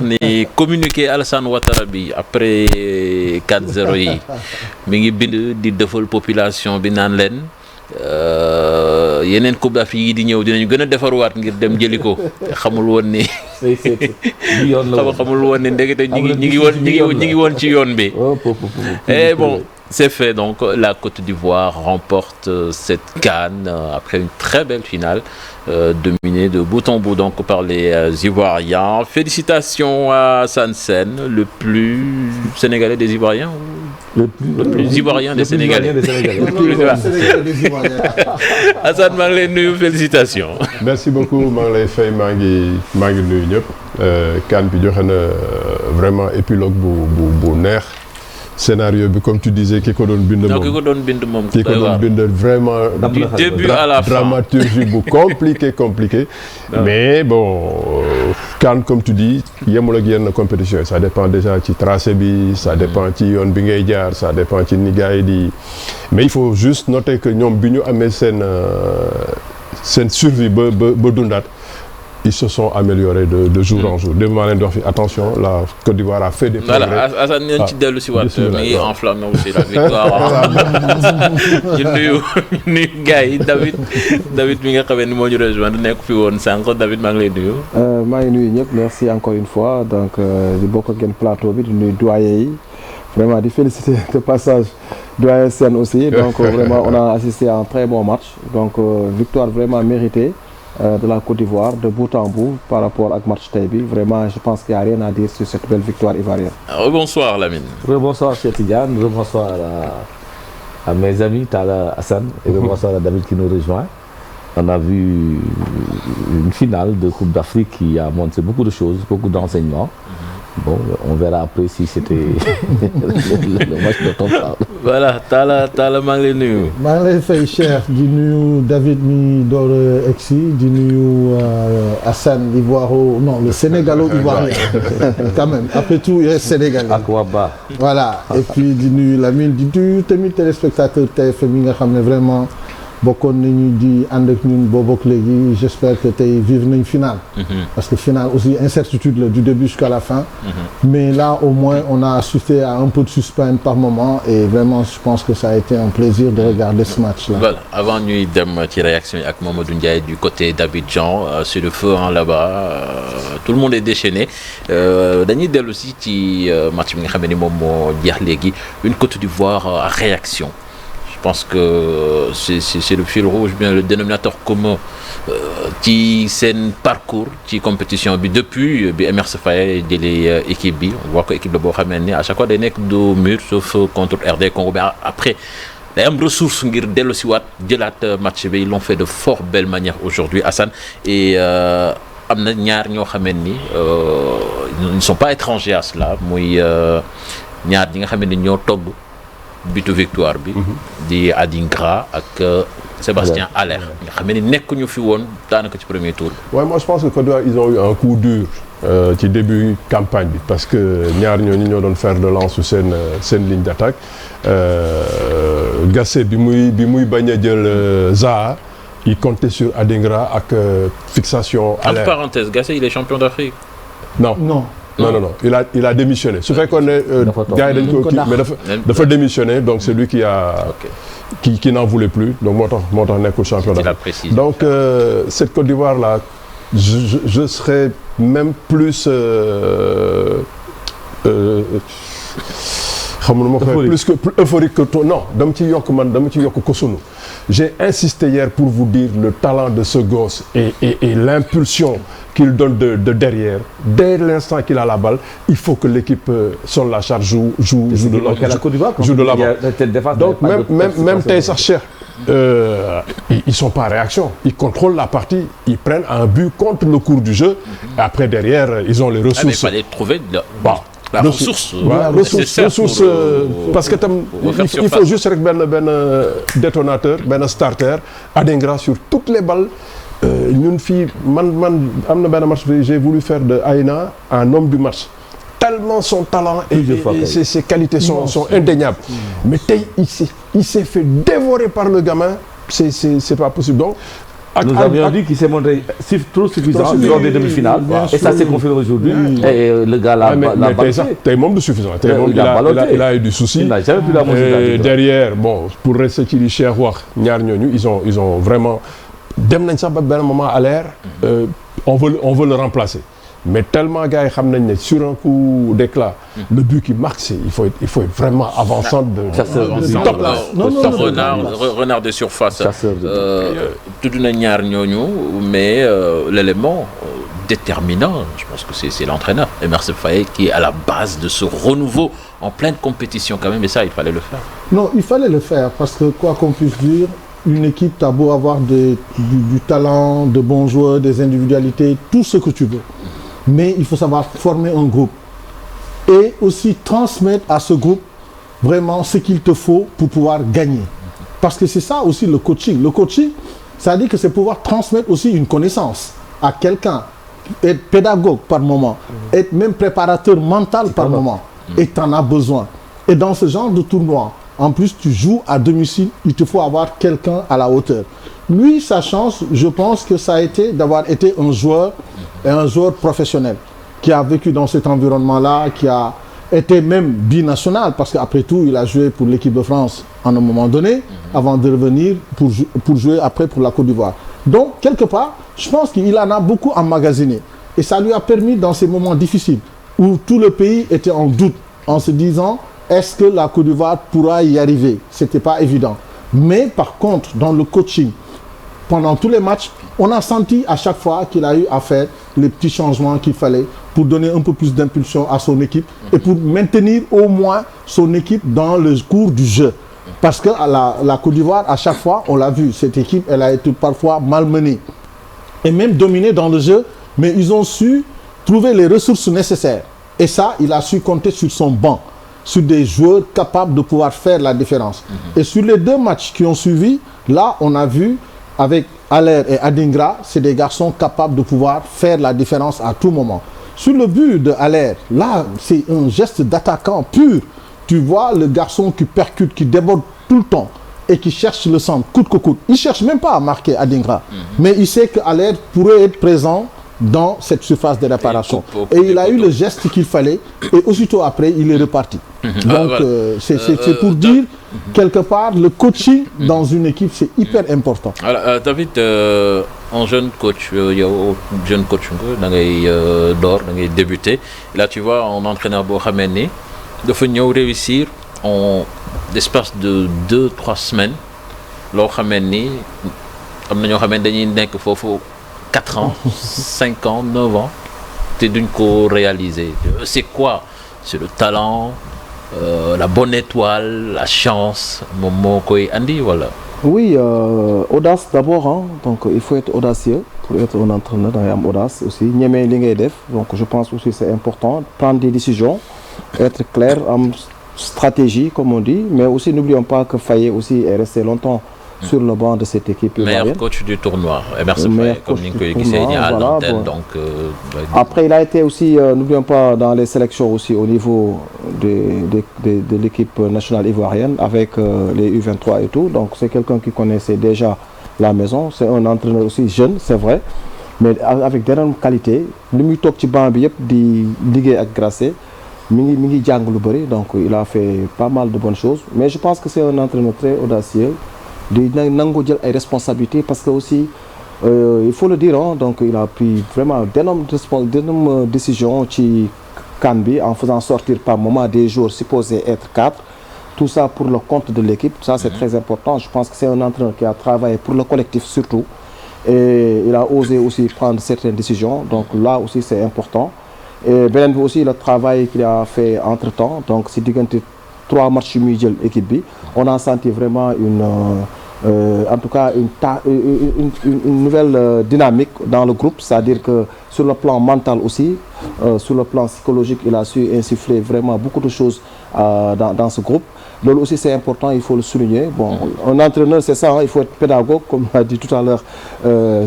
ni communiqué Alassane Ouattara bi après 4-0 yi mi ngi bind di defal population bi naan leen yeneen coupe d'Afrique yi di ñëw dinañu gën a defarwaat ngir dem jëli ko xamul woon ni xamul woon ni ndekete ñi ngi woon ci yoon bi et bon c'est fait, donc la Côte d'Ivoire remporte cette CAN après une très belle finale dominée de bout en bout donc par les Ivoiriens. Félicitations à Sansen, le plus sénégalais des Ivoiriens ou le plus ivoirien des Sénégalais. Assane maa ngi lay nuyu, félicitations. Merci beaucoup, maa ngi lay fay, maa ngi nuyu ñëpp. CAN bi joxe na vraiment épilogue bu neex. Scénario bi comme tu disais ki ko doon bind moom. ki ko doon bind moom. ki ko doon bind vraiment. du début à la fin dramaturgie bu compliqué. mais bon CAN comme tu dis yemul ak yenn compétition yi ça dépend déjà ci tracé bi ça dépend ci yoon bi ngay jaar ça dépend ci ni gars yi di mais il faut juste noter que ñoom bi ñu amee seen survie ba dundaat. Ils se sont améliorés de jour en jour. Demain, leen di wax fi attention, la Côte d'Ivoire a fait des progrès. Voilà, Assane nañ ci dellu si waat mi ngi enflammé aussi la victoire. ñu nuyu gars yi David mi nga xamee ni moo ñu rejoindre nekk fi woon sànq David maa ngi lay nuyu. maa ngi nuyu ñëpp merci encore une fois donc di bokk ak yéen plateau bi di nuyu doyen yi vraiment di féliciter de passage doyen Sène aussi donc vraiment on a assisté à un très bon match donc victoire vraiment méritée. De la Côte d'Ivoire de bout en bout par rapport ak match tey bi vraiment je pense qu'il y a rien à dire sur cette belle victoire ivoirienne. Bonsoir Lamine. Bonsoir Cheikh Tidiane, bonsoir à mes amis Talla Assane et bonsoir à David qui nous rejoint. On a vu une finale de Coupe d'Afrique qui a montré beaucoup de choses, beaucoup d'enseignements. Bon, on verra après si c'était le match dont on parle. Voilà, Talla maa ngi lay nuyu. maa ngi lay fay Cheikh di nuyu David mi door egsi di nuyu Assane le Sénégalo-Ivoirien quand même après tout il est sénégalais. ak waa Ba. Voilà et puis di nuyu Lamine di nuyu tamit téléspectateur TFM yi nga xam ne vraiment bokkoon nañu di ànd ak ñun boobu ak léegi j'espère que tey vivre nañ finale. parce que finale aussi incertitude la du début jusqu'à la fin. mais là au moins on a assisté à un peu de suspense par moment et vraiment je pense que ça a été un plaisir de regarder ce match là. Voilà avant ñuy dem ci réaction yi ak Mamadou Ndiaye du côté d'Abidjan c'est le feu là-bas tout le monde est déchaîné dañuy dellu si ci match bi nga xam ne moom moo jeex léegi une Côte d'Ivoire à réaction. Je pense que c'est le fil rouge, bien le dénominateur commun ci seen parcours ci compétition bi depuis bi Emerse Faé jëlee équipe bi on voit que équipe la boo xamee ne à chaque fois day nekk dos mur sauf contre RD Congo mais après day am ressource ngir dellu si waat jëlaat match bi ils l'ont fait de fort belle manière aujourd'hui Assane et am na ñaar ñoo xamee ni ils ne sont pas étrangers à cela muy ñaar ñi nga xamee ni ñoo togg bitu victoire bi di Adingra ak Sébastien Haller nga xam ne nekkuñu fi woon daanaka ci premier tour bi. Ouais, moi je pense que Côte d'Ivoire ils ont eu un coup dur ci début campagne bi parce que ñaar ñooñu ñoo doon fer de lance seen ligne d'attaque Gassé bi muy bañ a jël Zaha il comptait sur Adingra ak fixation Haller. Entre parenthèses Gassé il est champion d'Afrique. Non. Il a démissionné su fekkoon ne gars yi dañ ko kii mais dafa démissionné donc c'est lui qui n'en voulait plus donc moo tax nekkul champion d'Afrique donc cette Côte d'Ivoire là je serais même plus xamuma ko plus euphorique que toi non dama ci yokk Kosunu j'ai insisté hier pour vous dire le talent de ce gosse et l'impulsion qu'il donne de derrière dès l'instant qu'il a la balle il faut que l'équipe sur la charge joue de l'avant donc même tey sax Cheikh ils sont pas en réaction ils contrôlent la partie ils prennent un but contre le cours du jeu et après derrière ils ont les ressources. Mais il fallait trouver la ressource. Ressource parce que tam il faut juste rek benn détonateur benn starter Adingra sur toutes les balles ñun fii man am na benn match j'ai voulu faire de Aïna un homme du match tellement son talent et ses qualités sont indéniables mais tey il s'est fait dévorer par le gamin c'est pas possible donc Nous avions dit qu'il s'est montré trop suffisant lors des demi-finales. Et ça s'est confirmé aujourd'hui. Et le gars l'a balancé. Tey moom du suffisant. Tey moom il a eu du souci. Il n'a jamais pu la montrer. Derrière, bon, pour rester ci li Cheikh wax ñaar ñooñu ils ont vraiment dem nañ sax ba benn moment à l'air on veut le remplacer. Mais tellement gars yi xam nañ ne sur un coup d'éclat le but qui marque c'est il faut être vraiment avançant de top là. Renard de surface. Tudd na ñaar ñooñu mais l'élément déterminant je pense que c'est l'entraîneur Emer Faé qui est à la base de ce renouveau en pleine compétition quand même et ça il fallait le faire. Non, il fallait le faire parce que quoi qu'on puisse dire une équipe t'as beau avoir du talent, de bons joueurs, des individualités, tout ce que tu veux. Mais il faut savoir former un groupe et aussi transmettre à ce groupe vraiment ce qu'il te faut pour pouvoir gagner. Parce que c'est ça aussi le coaching. Le coaching, ça veut dire que c'est pouvoir transmettre aussi une connaissance à quelqu'un, être pédagogue par moment, être même préparateur mental par moment. Et tu en as besoin. Et dans ce genre de tournoi, en plus tu joues à domicile, il te faut avoir quelqu'un à la hauteur. Lui, sa chance, je pense que ça a été d'avoir été un joueur professionnel qui a vécu dans cet environnement-là, qui a été même binational parce qu'après tout, il a joué pour l'équipe de France à un moment donné, avant de revenir pour jouer après pour la Côte d'Ivoire. Donc, quelque part, je pense qu'il en a beaucoup emmagasiné. Et ça lui a permis, dans ces moments difficiles, où tout le pays était en doute, en se disant, est-ce que la Côte d'Ivoire pourra y arriver? C'était pas évident. Mais par contre, dans le coaching, pendant tous les matchs, on a senti à chaque fois qu'il a eu à faire les petits changements qu'il fallait pour donner un peu plus d'impulsion à son équipe et pour maintenir au moins son équipe dans le cours du jeu. Parce que la Côte d'Ivoire, à chaque fois, on l'a vu, cette équipe, elle a été parfois malmenée et même dominée dans le jeu, mais ils ont su trouver les ressources nécessaires. Et ça, il a su compter sur son banc, sur des joueurs capables de pouvoir faire la différence. Et sur les deux matchs qui ont suivi, là, on a vu avec Haller et Adingra, c'est des garçons capables de pouvoir faire la différence à tout moment. Sur le but de Haller, là, c'est un geste d'attaquant pur. Tu vois le garçon qui percute, qui déborde tout le temps et qui cherche le centre, coûte que coûte. Il ne cherche même pas à marquer Adingra, mais il sait que Haller pourrait être présent dans cette surface de réparation. Et il a eu le geste qu'il fallait et aussitôt après, il est reparti. Donc, c'est pour dire, quelque part, le coaching dans une équipe, c'est hyper important. Alors, David, un jeune coach, jeune coach, da ngay débuter. Là, tu vois, un entraîneur boo xamee ni dafa ñëw réussir en l'espace de 2-3 semaines loo xamee ni am na ñoo xamee dañuy nekk foofu 4 ans, 5 ans, 9 ans, te duñ ko réaliser. C'est quoi? C'est le talent, la bonne étoile, la chance, moom moo koy andi wala? Oui, audace d'abord, hein. Donc il faut être audacieux pour être un entraîneur, da ngay am audace aussi, ñeme li ngay def. Donc je pense aussi c'est important, prendre des décisions, être clair, am stratégie comme on dit, mais aussi n'oublions pas que Faye aussi est resté longtemps sur le banc de cette équipe ivoirienne. Meilleur coach du tournoi, Emer Faé, comme ni nga koy gisee à l'antenne. Donc après il a été aussi, n'oublions pas, dans les sélections aussi au niveau de l'équipe nationale ivoirienne avec les U23 et tout. Donc c'est quelqu'un qui connaissait déjà la maison. C'est un entraîneur aussi jeune, c'est vrai, mais avec d'énormes qualités. Li muy toog ci banc bi yëpp di liggéey ak Grasset, mi ngi jàng lu bëri, donc il a fait pas mal de bonnes choses. Mais je pense que c'est un entraîneur très audacieux. di nangu jël ay responsabilités parce que aussi il faut le dire, hein, donc il a pris vraiment d'énormes décisions ci CAN bi en faisant sortir par moment des joueurs supposés être cadres, tout ça pour le compte de l'équipe. Ça c'est très important. Je pense que c'est un entraîneur qui a travaillé pour le collectif surtout et il a osé aussi prendre certaines décisions, donc là aussi c'est important. Et beneen bi aussi le travail qu'il a fait entre-temps, donc si diggante 3 matchs yu muy jël équipe bi, on a senti vraiment en tout cas une nouvelle dynamique dans le groupe, c'est-à-dire que sur le plan mental aussi, sur le plan psychologique, il a su insuffler vraiment beaucoup de choses dans ce groupe. Loolu aussi c'est important, il faut le souligner. Bon, un entraîneur c'est ça, hein, il faut être pédagogue comme l'a dit tout à l'heure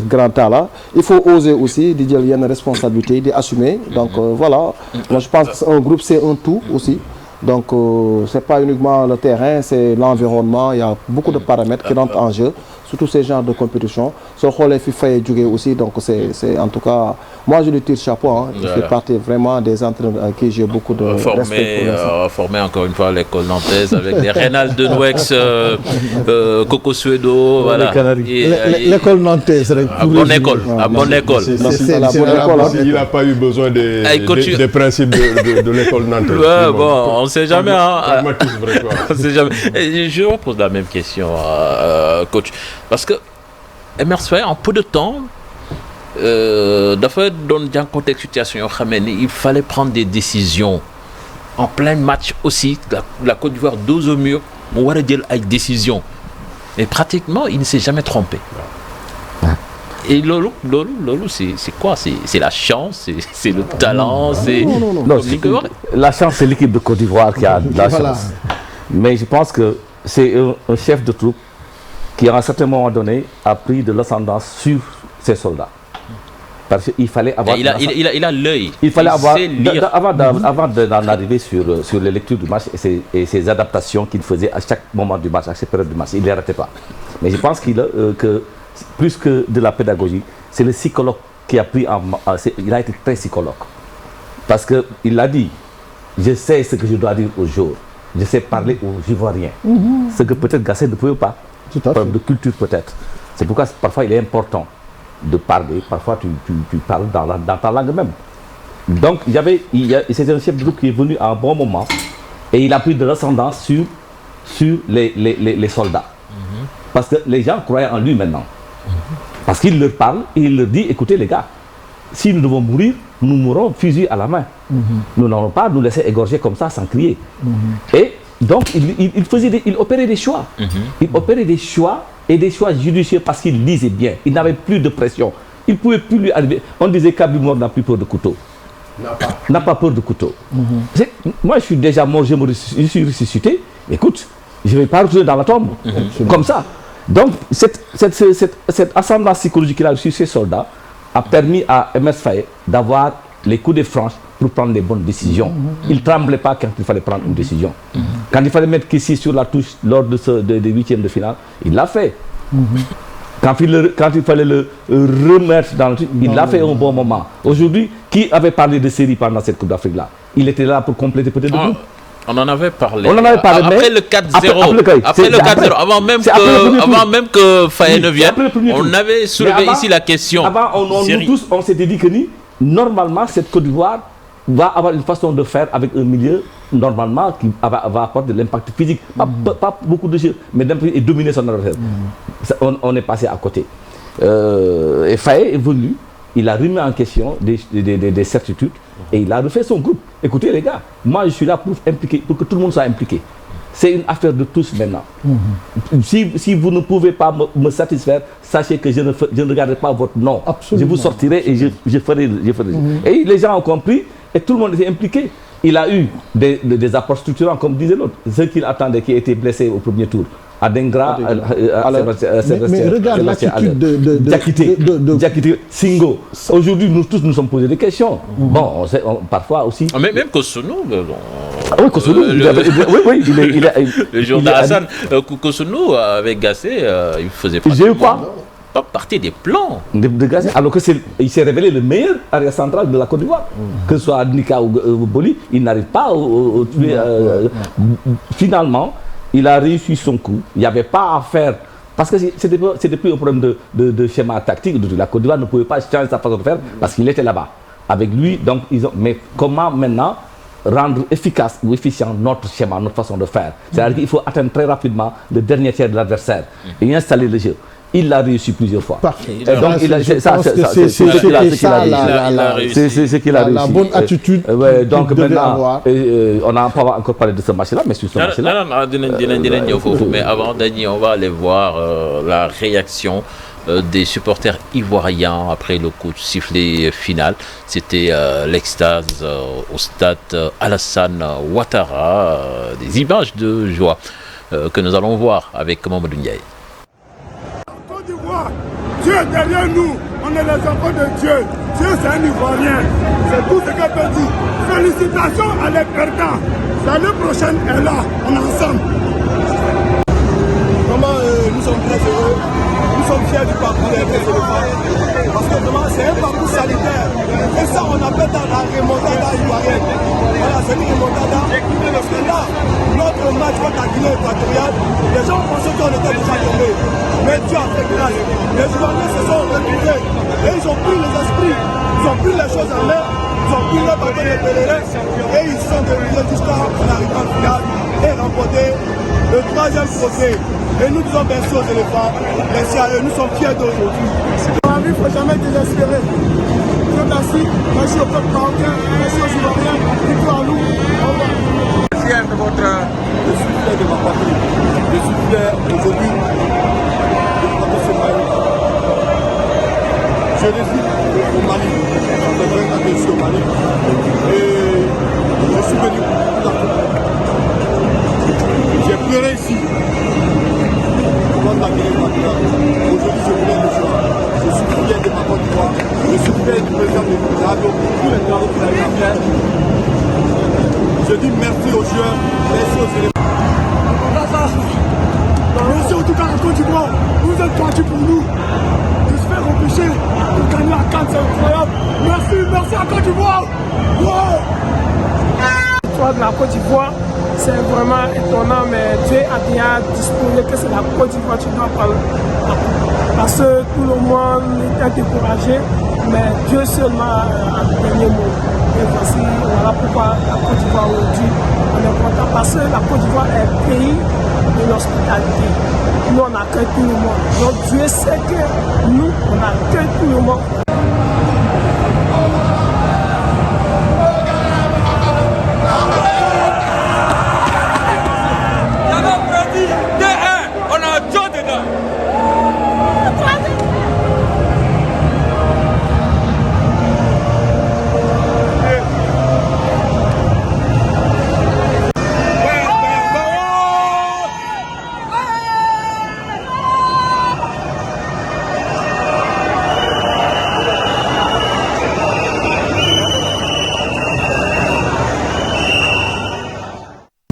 Grand Talla. Il faut oser aussi di jël yenn responsabilités, di assumer. Donc voilà, moi je pense qu'un groupe c'est un tout aussi. Donc c'est pas uniquement le terrain, c'est l'environnement, il y a beaucoup de paramètres qui rentrent en jeu surtout ces genres de compétition. Sur les FIFA et Djugé aussi, donc c'est en tout cas, moi je lui tire chapeau. Hein. Il fait partie vraiment des entraîneurs à qui j'ai beaucoup de respect. Formé encore une fois à l'école nantaise avec des Reynald Nouex, Coco Suedo, voilà. L'école nantaise. À bonne école, à bonne école. Il n'a pas eu besoin des principes de l'école nantaise. Ouais, bon, on ne sait jamais. On sait jamais. Et je repose la même question, coach. Parce que Emerse Faé, en peu de temps, dafa doon jànkuwanteeg situation yoo xam ne il fallait prendre des décisions en plein match aussi. La Côte d'Ivoire dos au mur mu war a jël ay décisions et pratiquement il ne s'est jamais trompé. Et lolo, c'est quoi? C'est la chance, c'est le talent, c'est... Non, la chance, c'est l'équipe de Côte d'Ivoire qui a de la chance. Mais je pense que c'est un chef de troupe qui, à un certain moment donné, a pris de l'ascendance sur ses soldats. Parce qu'il fallait avoir... Il a l'œil. Il fallait avoir... Avant d'en arriver sur les lectures du match et ses adaptations qu'il faisait à chaque moment du match, à chaque période du match, il ne les ratait pas. Mais je pense que plus que de la pédagogie, c'est le psychologue qui a pris il a été très psychologue. Parce qu'il l'a dit, je sais ce que je dois dire aux joueurs, je sais parler aux Ivoiriens. Ce que peut-être Gasset ne pouvait pas, problème de culture peut-être. C'est pourquoi parfois il est important de parler, parfois tu parles dans ta langue même. Donc c'est un chef de groupe qui est venu à un bon moment et il a pris de l'ascendance sur les soldats. Parce que les gens croyaient en lui maintenant. Parce qu'il leur parle et il leur dit, écoutez les gars, si nous devons mourir, nous mourrons fusil à la main. Nous n'allons pas nous laisser égorger comme ça sans crier. Et donc il opérait des choix. Il opérait des choix et des choix judicieux parce qu'il lisait bien. Il n'avait plus de pression. Il ne pouvait plus lui arriver. On disait qu'Abdi Mor n'a plus peur de couteau. N'a pas peur de couteau. Moi je suis déjà mort, je suis ressuscité. Écoute, je ne vais pas retourner dans la tombe. Comme ça. Donc, cette ascendance psychologique qu'il a reçue chez ces soldats a permis à Emerse Faé d'avoir les coups de franche pour prendre les bonnes décisions. Il ne tremblait pas quand il fallait prendre une décision. Quand il fallait mettre Kessie sur la touche lors des huitièmes de finale, il l'a fait. Quand il fallait le remettre dans le truc, il l'a fait au bon moment. Aujourd'hui, qui avait parlé de série pendant cette Coupe d'Afrique-là? Il était là pour compléter peut-être le groupe. On en avait parlé. Après le 4-0. Après le 4-0. Avant même que Faé ne vienne, on avait soulevé ici la question. Avant, nous tous, on s'était dit que normalement, cette Côte d'Ivoire va avoir une façon de faire avec un milieu, normalement, qui va apporter de l'impact physique. Pas beaucoup de jeux, mais et dominer son adversaire. On est passé à côté. Et Faé est venu. Il a remis en question des certitudes et il a refait son groupe. Écoutez les gars, moi je suis là pour que tout le monde soit impliqué. C'est une affaire de tous maintenant. Si vous ne pouvez pas me satisfaire, sachez que je ne regarderai pas votre nom. Absolument. Je vous sortirai et je ferai. Et les gens ont compris et tout le monde était impliqué. Il a eu des apports structurants, comme disait l'autre. Ceux qu'il attendait, qui étaient blessés au premier tour. Adengra, mais regarde l'attitude de Diakité, Singo. Aujourd'hui, nous tous nous sommes posé des questions. Bon, parfois aussi. Mais même Kossounou. Oui, Kossounou. Oui, le jour d'Assane, Kossounou avec Gasset, il faisait pas partie des plans. De Gasset, alors qu'il s'est révélé le meilleur arrière central de la Côte d'Ivoire. Que ce soit Nika ou Boli, il n'arrive pas au tuer. Finalement, il a réussi son coup. Il n'y avait pas à faire. Parce que c'était plus un problème de schéma tactique. La Côte d'Ivoire ne pouvait pas changer sa façon de faire parce qu'il était là-bas. Avec lui, donc, mais comment maintenant rendre efficace ou efficient notre schéma, notre façon de faire? C'est-à-dire qu'il faut atteindre très rapidement le dernier tiers de l'adversaire et installer le jeu. Il l'a réussi plusieurs fois. Parfait. Et donc, c'est ce qu'il a réussi. La bonne attitude. Donc maintenant, on n'a pas encore parlé de ce match-là, mais sur ce match-là. Mais avant, Dany, on va aller voir la réaction des supporters ivoiriens après le coup de sifflet final. C'était l'extase au stade Alassane Ouattara, des images de joie que nous allons voir avec Mamadou Ndiaye. Dieu est derrière nous, on est les enfants de Dieu. Dieu c'est un Ivoirien, c'est tout ce que peut dire. Félicitations à les perdants. L'année prochaine est là, on est ensemble. Vraiment, nous sommes très heureux. sommes fiers du parcours des éléphants. Parce que vraiment, c'est un parcours sanitaire. Et ça, on appelle dans la remontada ivoirienne. Voilà, c'est une remontada. Parce que là, notre match contre la Guinée équatoriale, les gens pensaient qu'on était déjà tombés. Mais Dieu a fait grâce. Les Ivoiriens se sont retrouvés. Et ils ont pris les esprits. Ils ont pris les choses en main. Ils ont pris leur bâton de pèlerin. Et ils sont débrouillés jusqu'à l'arrivée en finale et remporter le 3e trophée. Et nous disons merci aux éléphants. Merci à eux. Nous sommes fiers d'aujourd'hui. Dans la vie, il ne faut jamais désespérer. Merci au peuple marocain, merci aux Ivoiriens, victoire à nous. Au revoir. Fier de votre... Je suis fier de ma patrie. Je suis fier aujourd'hui de porter ce maillot. Je réside au Mali. Je vais regarder ici au Mali. Et je suis venu pour la coupe. J'ai pleuré ici. Contre la Guinée équatoriale. Aujourd'hui, je voulais le choix. Je suis fier de ma Côte d'Ivoire. Je suis fier du président de l'Union, tous les travaux qu'il a eu à faire. Je dis merci aux joueurs, merci aux éléments. Merci en tout cas à la Côte d'Ivoire. Vous êtes partis pour nous. J'espère repêcher pour gagner à Cannes, c'est incroyable. Merci à Côte d'Ivoire. Wow. L'histoire de la Côte d'Ivoire, c'est vraiment étonnant, mais Dieu a bien disposé que c'est la Côte d'Ivoire qui doit prendre la coupe. Parce que tout le monde était découragé, mais Dieu seulement a le dernier mot. Et voici, voilà pourquoi la Côte d'Ivoire aujourd'hui, on est content parce que la Côte d'Ivoire est un pays de l'hospitalité. Nous, on accueille tout le monde. Donc Dieu sait que nous, on accueille tout le monde.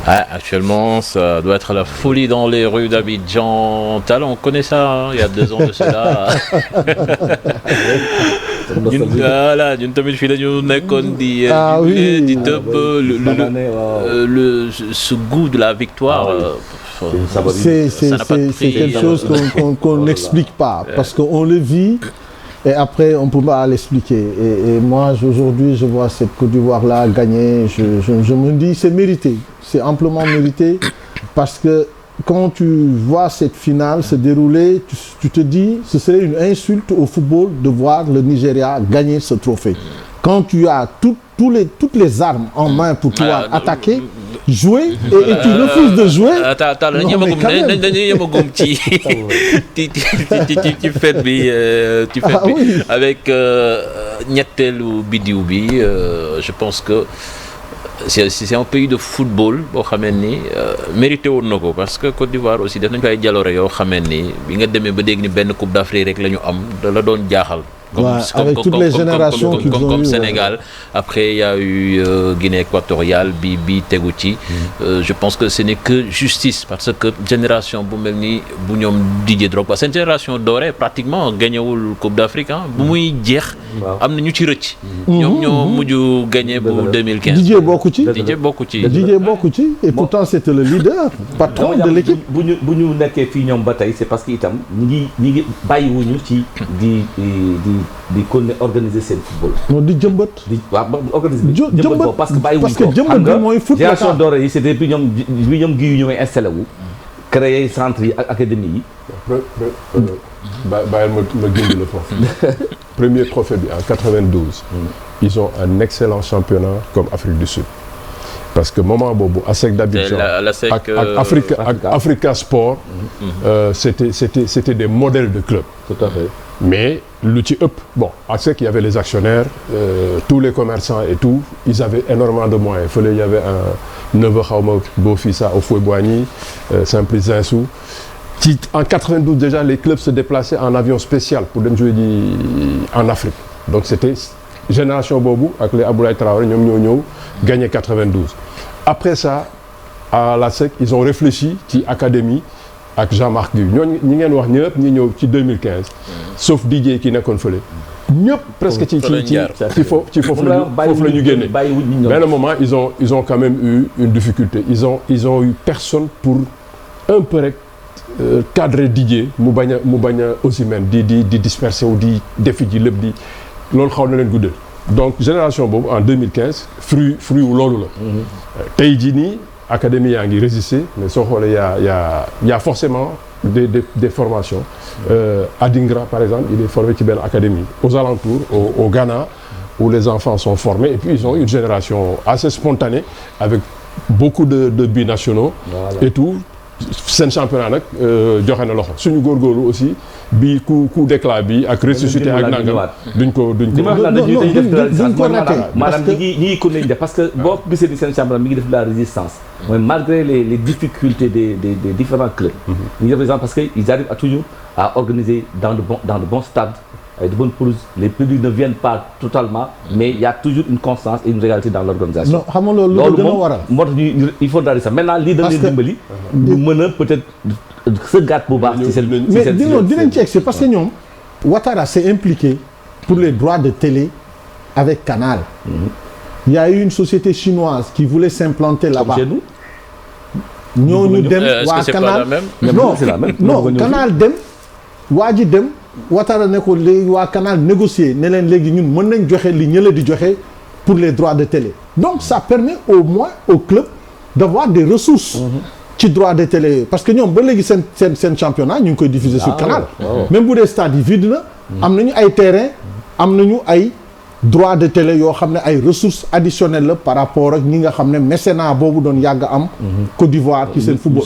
Ah, actuellement, ça doit être la folie dans les rues d'Abidjan. Talon, on connaît ça, hein, il y a 2 ans de cela. D'une tamit fii la ñu nekkoon di tëb ce goût de la victoire. C'est quelque chose qu'on n'explique pas parce qu'on le vit et après on ne peut pas l'expliquer. Et moi aujourd'hui je vois cette Côte d'Ivoire-là gagner, je me dis c'est mérité, c'est amplement mérité parce que quand tu vois cette finale se dérouler, tu te dis ce serait une insulte au football de voir le Nigeria gagner ce trophée. Quand tu as toutes les armes en main pour pouvoir attaquer, jouer et tu refuses de jouer. Avec ñetteelu bidiw bi, je pense que c'est un pays de football boo xamee ni mérité woon na ko parce que Côte d'Ivoire aussi def nañu ko ay jaloore yoo xamee ni bi nga demee ba dégg ni benn Coupe d'Afrique rek la ñu am da la doon jaaxal. Avec toutes les générations qu'ils ont comme eu, Sénégal. Après il y a eu Guinée équatoriale bi tegu ci. Je pense que ce n'est que justice parce que génération bu mel ni bu ñoom Didier Drogba seen génération dorée pratiquement gañewul Coupe d'Afrique ah bu muy jeex. am na ñu ci rëcc. ñoom ñoo mujj gagné bu 2015. Didier bokku ci. Didier bokku ci et pourtant c'était le leader patron de l'équipe. bu ñu nekkee fii ñoom ba tey c'est parce que itam ñi ngi bàyyiwuñu ci di organiser seen football. non di jëmbat. organiser jëmbat parce que bàyyiwuñu ko. parce que jëmbat bi mooy foot la génération dorée yi c'était depuis ñoom gi yu ñëwee installé wu. créer centre yi ak académie yi. bàyyil ma gindi la foofu. Premier trophée bi en 92. Ils ont un excellent championnat comme Afrique du Sud. Parce que moment boobu ASEC d'Abidjan ak Africa Sport c'était des modèles de club. Tout à fait. Mais lu ci ëpp bon ASEC il y avait les actionnaires tous les commerçants et tout ils avaient énormément de moyens fële il y avait un neveu xawma beau-fils Houphouët-Boigny Simplice Zinsou ci en 92 déjà les clubs se déplaçaient en avion spécial pour dem jouer en Afrique donc c'était génération boobu ak les Aboulaye Traoré ñoom ñoo ñëw gagné 92 après ça à l'ASEC ils ont réfléchi ci académie ak Jean-Marc Guy ñooñu ñi ngeen wax ñëpp ñi ñëw ci 2015 sauf DJ ki nekkoon fële ñëpp presque ci foofu la ñu génne benn moment ils ont quand même eu une difficulté ils ont eu personne pour un peu rek cadre DJ mu bañ a Osimhen di disperser wu di defi ji lépp di loolu xaw na leen guddal donc génération boobu en 2015 fruit wu loolu la tey jii nii académie yaa ngi résister mais soo xoolee y a forcément des formations Adingra par exemple il est formé ci benn académie aux alentours au Ghana où les enfants sont formés et puis ils ont une génération assez spontanée avec beaucoup de binationaux et tout seen championnat nag joxe na loxo suñu góorgóorlu aussi bi coup d'éclat bi ak ressuscité ak nangam duñ ko maanaam ñi ngi ko nañ def parce que boo gisee ni seen championnat mi ngi def de la résistance mais malgré les difficultés des différents clubs ñu def exemple parce que ils arrivent toujours à organiser dans de bons stades avec de bonnes pelouses les publics ne viennent pas totalement mais il y a toujours une constance et une régularité dans l'organisation. non xam nga loolu gën a waral moo tax il faudra dire ça maintenant lii dañ leen dimbali ñu mën a peut-être sa gàtt bu baax ci seen mais dinañ ci egsi parce que ñoom Ouattara s'est impliqué pour les droits de télé avec Canal il y a eu une société chinoise qui voulait s'implanter là-bas ñooñu dem waa Canal non Canal dem waa ji dem Ouattara ne ko léegi waa Canal négocier ne leen léegi ñun mën nañ joxe li ñële di joxe pour les droits de télé donc ça permet au moins au club d'avoir des ressources ci droit de télé parce que ñoom ba léegi seen championnat ñu ngi koy diffuser sur Canal même bu dee stade yi vide na am nañu ay terrain am nañu ay droit de télé yoo xam ne ay ressources additionnelles la par rapport ak ñi nga xam ne mécénat boobu doon yàgg am Côte d'Ivoire ci seen football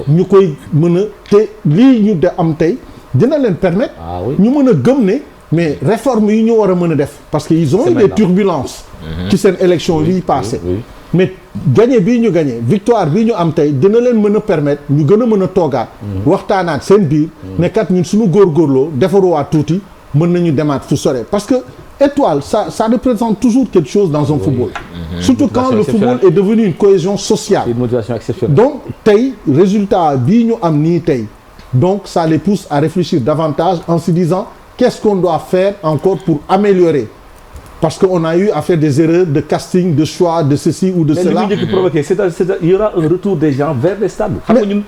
ñu koy mën a te lii ñu de am tey dina leen permettre ñu mën a gëm ne mais réforme yi ñu war a mën a def parce que ils ont eu des turbulences ci seen élection yi passé mais gagné bii ñu gagné victoire bii ñu am tey dina leen mën a permettre ñu gën a mën a toogaat waxtaanaat seen biir ne kat ñun suñu góorgóorloo defaruwaat tuuti mën nañu demaat fu sore parce que étoile ça représente toujours quelque chose dans un football surtout quand le football est devenu une cohésion sociale une motivation exceptionnelle donc tey résultat bii ñu am nii tey donc ça les pousse à réfléchir davantage en se disant qu'est-ce qu'on doit faire encore pour améliorer parce qu'on a eu à faire des erreurs de casting de choix de ceci ou de cela mais li ñu provoqué il y aura un retour des gens vers les stades xam nga ñun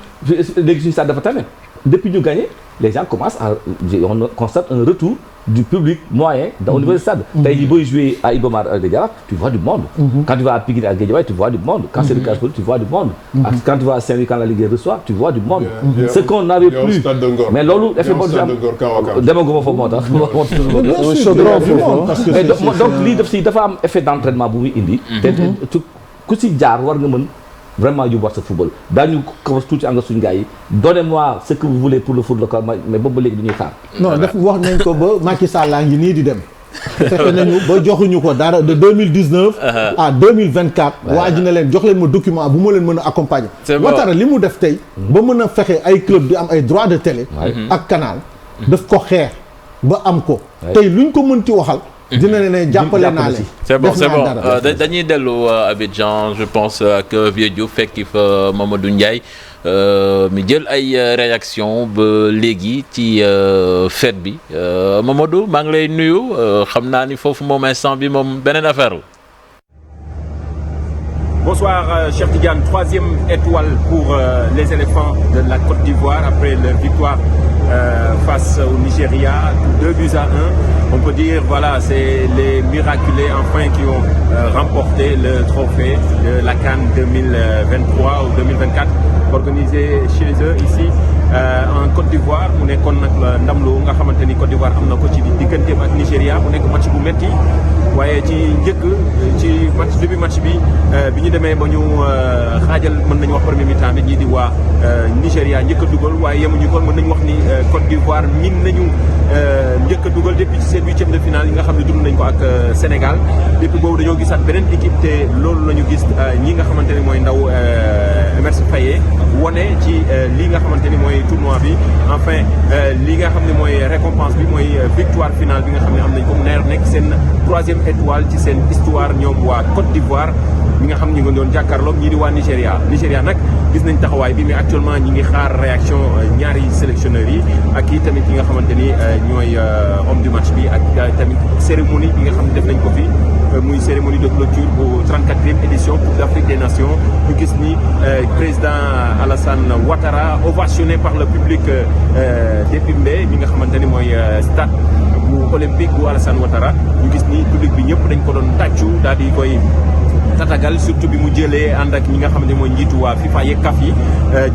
léegi suñu stade dafa tane depuis ñu gagné les gens commencent on constate un retour du public moyen au niveau des stades tey jii booy jouer à Iba Mar Diarra tu vois du monde quand tu vas à Pikine à Guédiawaye tu vois du monde quand c'est le cas tu vois du monde quand tu vas à Saint-Louis quand la Ligue reçoit tu vois du monde ce qu'on n'avait plus mais loolu effet boo am demaguma foofu moo tax donc lii daf si dafa am effet d'entraînement bu muy indi te ku si jaar war nga mën vraiment yóbbuwaat sa football daañu ko tuuti ànd suñu gars yi donnez-moi ce que vous voulez pour le foot local mais boobu ba léegi du ñuy xaar. non def wax nañ ko ba Macky Sall laa ngi nii di dem. fekk nañu ba joxuñu ko dara de 2019 à 2024. waa ji ne leen jox leen ma document bu ma leen mën a accompagner. Ouattara li mu def tey. ba mën a fexe ay club di am ay droits de télé. ak canal. daf ko xeex ba am ko. tey luñ ko mënti waxal. dina ne jàppale naa leen. c'est bon dañuy dellu Abidjan je pense ak Vieux Diouf fekki fa Mamadou Ndiaye mi jël ay réaction ba léegi ci fête bi Mamadou maa ngi lay nuyu xam naa ni foofu moom instant bi moom beneen affaire la. Bonsoir Cheikh Tidiane, troisième étoile pour les éléphants de la Côte d'Ivoire après leur victoire face au Nigeria, 2-1. On peut dire voilà, c'est les miraculés enfin qui ont remporté le trophée de la CAN 2023 ou 2024 organisé chez eux ici en Côte d'Ivoire. mu nekkoon nag ndam lu nga xamante ni Côte d'Ivoire am na ko ci digganteem ak Nigeria mu nekk match bu metti waaye ci njëkk ci début match bi bi ñu demee ba ñu xaajal mën nañu wax premier mi-temps bi ñii di waa Nigeria njëkk a dugal waaye yemuñu ko mën nañu wax ni Côte d'Ivoire min nañu njëkk a dugal depuis ci seen huitième de finale yi nga xam ne dund nañ ko ak Sénégal depuis boobu dañoo gisaat beneen équipe te loolu la ñu gis ñi nga xamante ne mooy ndaw Emerse Faé wone ci lii nga xamante ni mooy tournoi bi enfin lii nga xam ne mooy récompense bi mooy victoire finale bi nga xam ne am nañ ko mu nekk seen troisième étoile ci seen histoire ñoom waa Côte d'Ivoire mi nga xam ñi nga doon jàkkaarloog ñii di waa Nigéria nag gis nañ taxawaay bi mais actuellement ñi ngi xaar réaction ñaari sélectionneurs yi ak yi tamit yi nga xamante ni ñooy homme du match bi ak tamit cérémonie bi nga xam ne def nañ ko fi muy cérémonie de clôture bu 34e édition Coupe d'Afrique des Nations ñu gis ni président Alassane Ouattara ovationné par le public d'Épimbe mi nga xamante ni mooy stade bu olympique bu Alassane Ouattara ñu gis ni public bi ñëpp dañ ko doon tàccu daal di koy tatagal surtout bi mu jëlee ànd ak ñi nga xam ne mooy njiitu waa FIFA yeeg CAF yi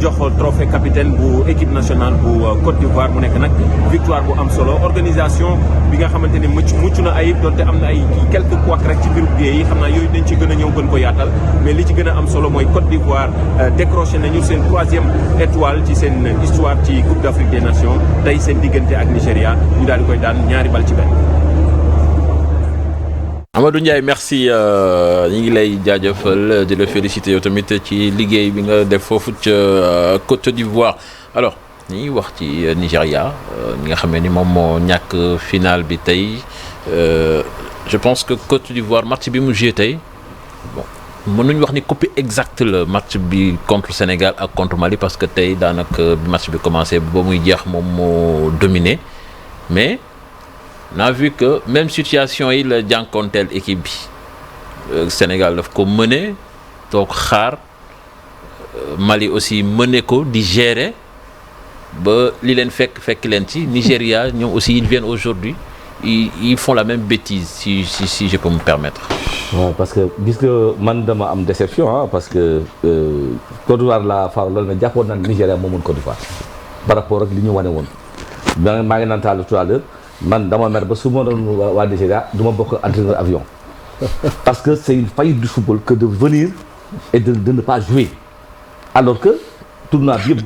jox trophée capitaine bu équipe nationale bu Côte d'Ivoire mu nekk nag victoire bu am solo organisation bi nga xamante ne mucc na ayib donte am na ay quelques couacs rek ci biir biir yi xam naa yooyu dañ ci gën a ñëw gën ko yaatal mais li ci gën a am solo mooy Côte d'Ivoire décroché nañu seen 3e étoile ci seen histoire ci Coupe d'Afrique des Nations tey seen diggante ak Nigéria ñu daal di koy daan ñaari bal ci benn. Amadou Ndiaye merci ñu ngi lay jaajëfal di la féliciter yow tamit ci liggéey bi nga def foofu ca Côte d'Ivoire alors ñu ngi wax ci Nigéria ñi nga xam ne ni moom moo ñàkk final bi tey je pense que Côte d'Ivoire match bi mu joué tey bon mënuñ wax ni copie exacte la match bi contre Sénégal ak contre Mali parce que tey daanaka bi match bi commencé ba muy jeex moom moo dominé mais. On a vu que même situation yi la jànkonteel équipe bi Sénégal daf ko mëne toog xaar Mali aussi mëne ko di gérer ba li leen fekk leen ci Nigéria ñoom aussi ils viennent aujourd'hui ils font la même bêtise si je peux me permettre. Ouais, parce que gis nga man dama am déception parce que Côte d'Ivoire la faraloon na jàppoon na Nigéria moo mën Côte d'Ivoire par rapport ak li ñu wane woon maa ngi naan taal tout à l'heure man dama mer ba su ma doon waa Nigéria du ma bokk entraîneur avion parce que c'est une faillite du football que de venir et de ne pas jouer alors que tournoi bi yëpp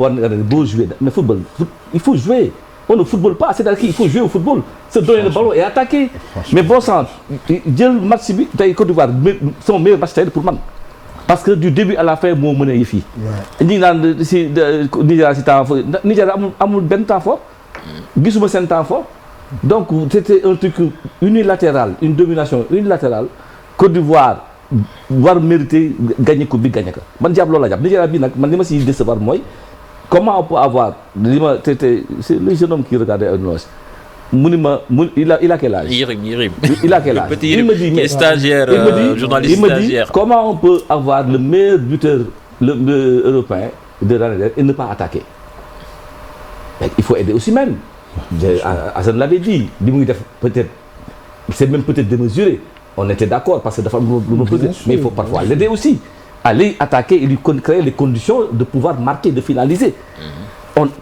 boo jouer mais football il faut jouer on ne football pas c'est-à-dire qu'il faut jouer au football se donner le ballon et attaquer mais bon sang jël match bi tey Côte d'Ivoire son meilleur match tey pour man parce que du début à la fin moo mën a yëf yi ñi naan si Nigéria si temps fort Nigéria amul benn temps fort gisuma seen temps fort donc c'était un truc unilatéral une domination unilatérale Côte d'Ivoire war mériter gagner coupe bi gagner ko man jàpp loolu la jàpp Nigéria bi nag man li ma si décevoir mooy comment on peut avoir li ma c'est le jeune homme qui regardait Noël mu ni ma il a quel âge Yérim il a quel âge il me dit stagiaire journaliste stagiaire comment on peut avoir le meilleur buteur le européen de l'année et ne pas attaquer mais il faut aider aussi même Hassan l'avait dit li muy def peut-être c'est même peut-être démesuré on était d'accord parce que dafa am lu ma peut-être mais il faut parfois l'aider aussi aller attaquer et lui créer les conditions de pouvoir marquer de finaliser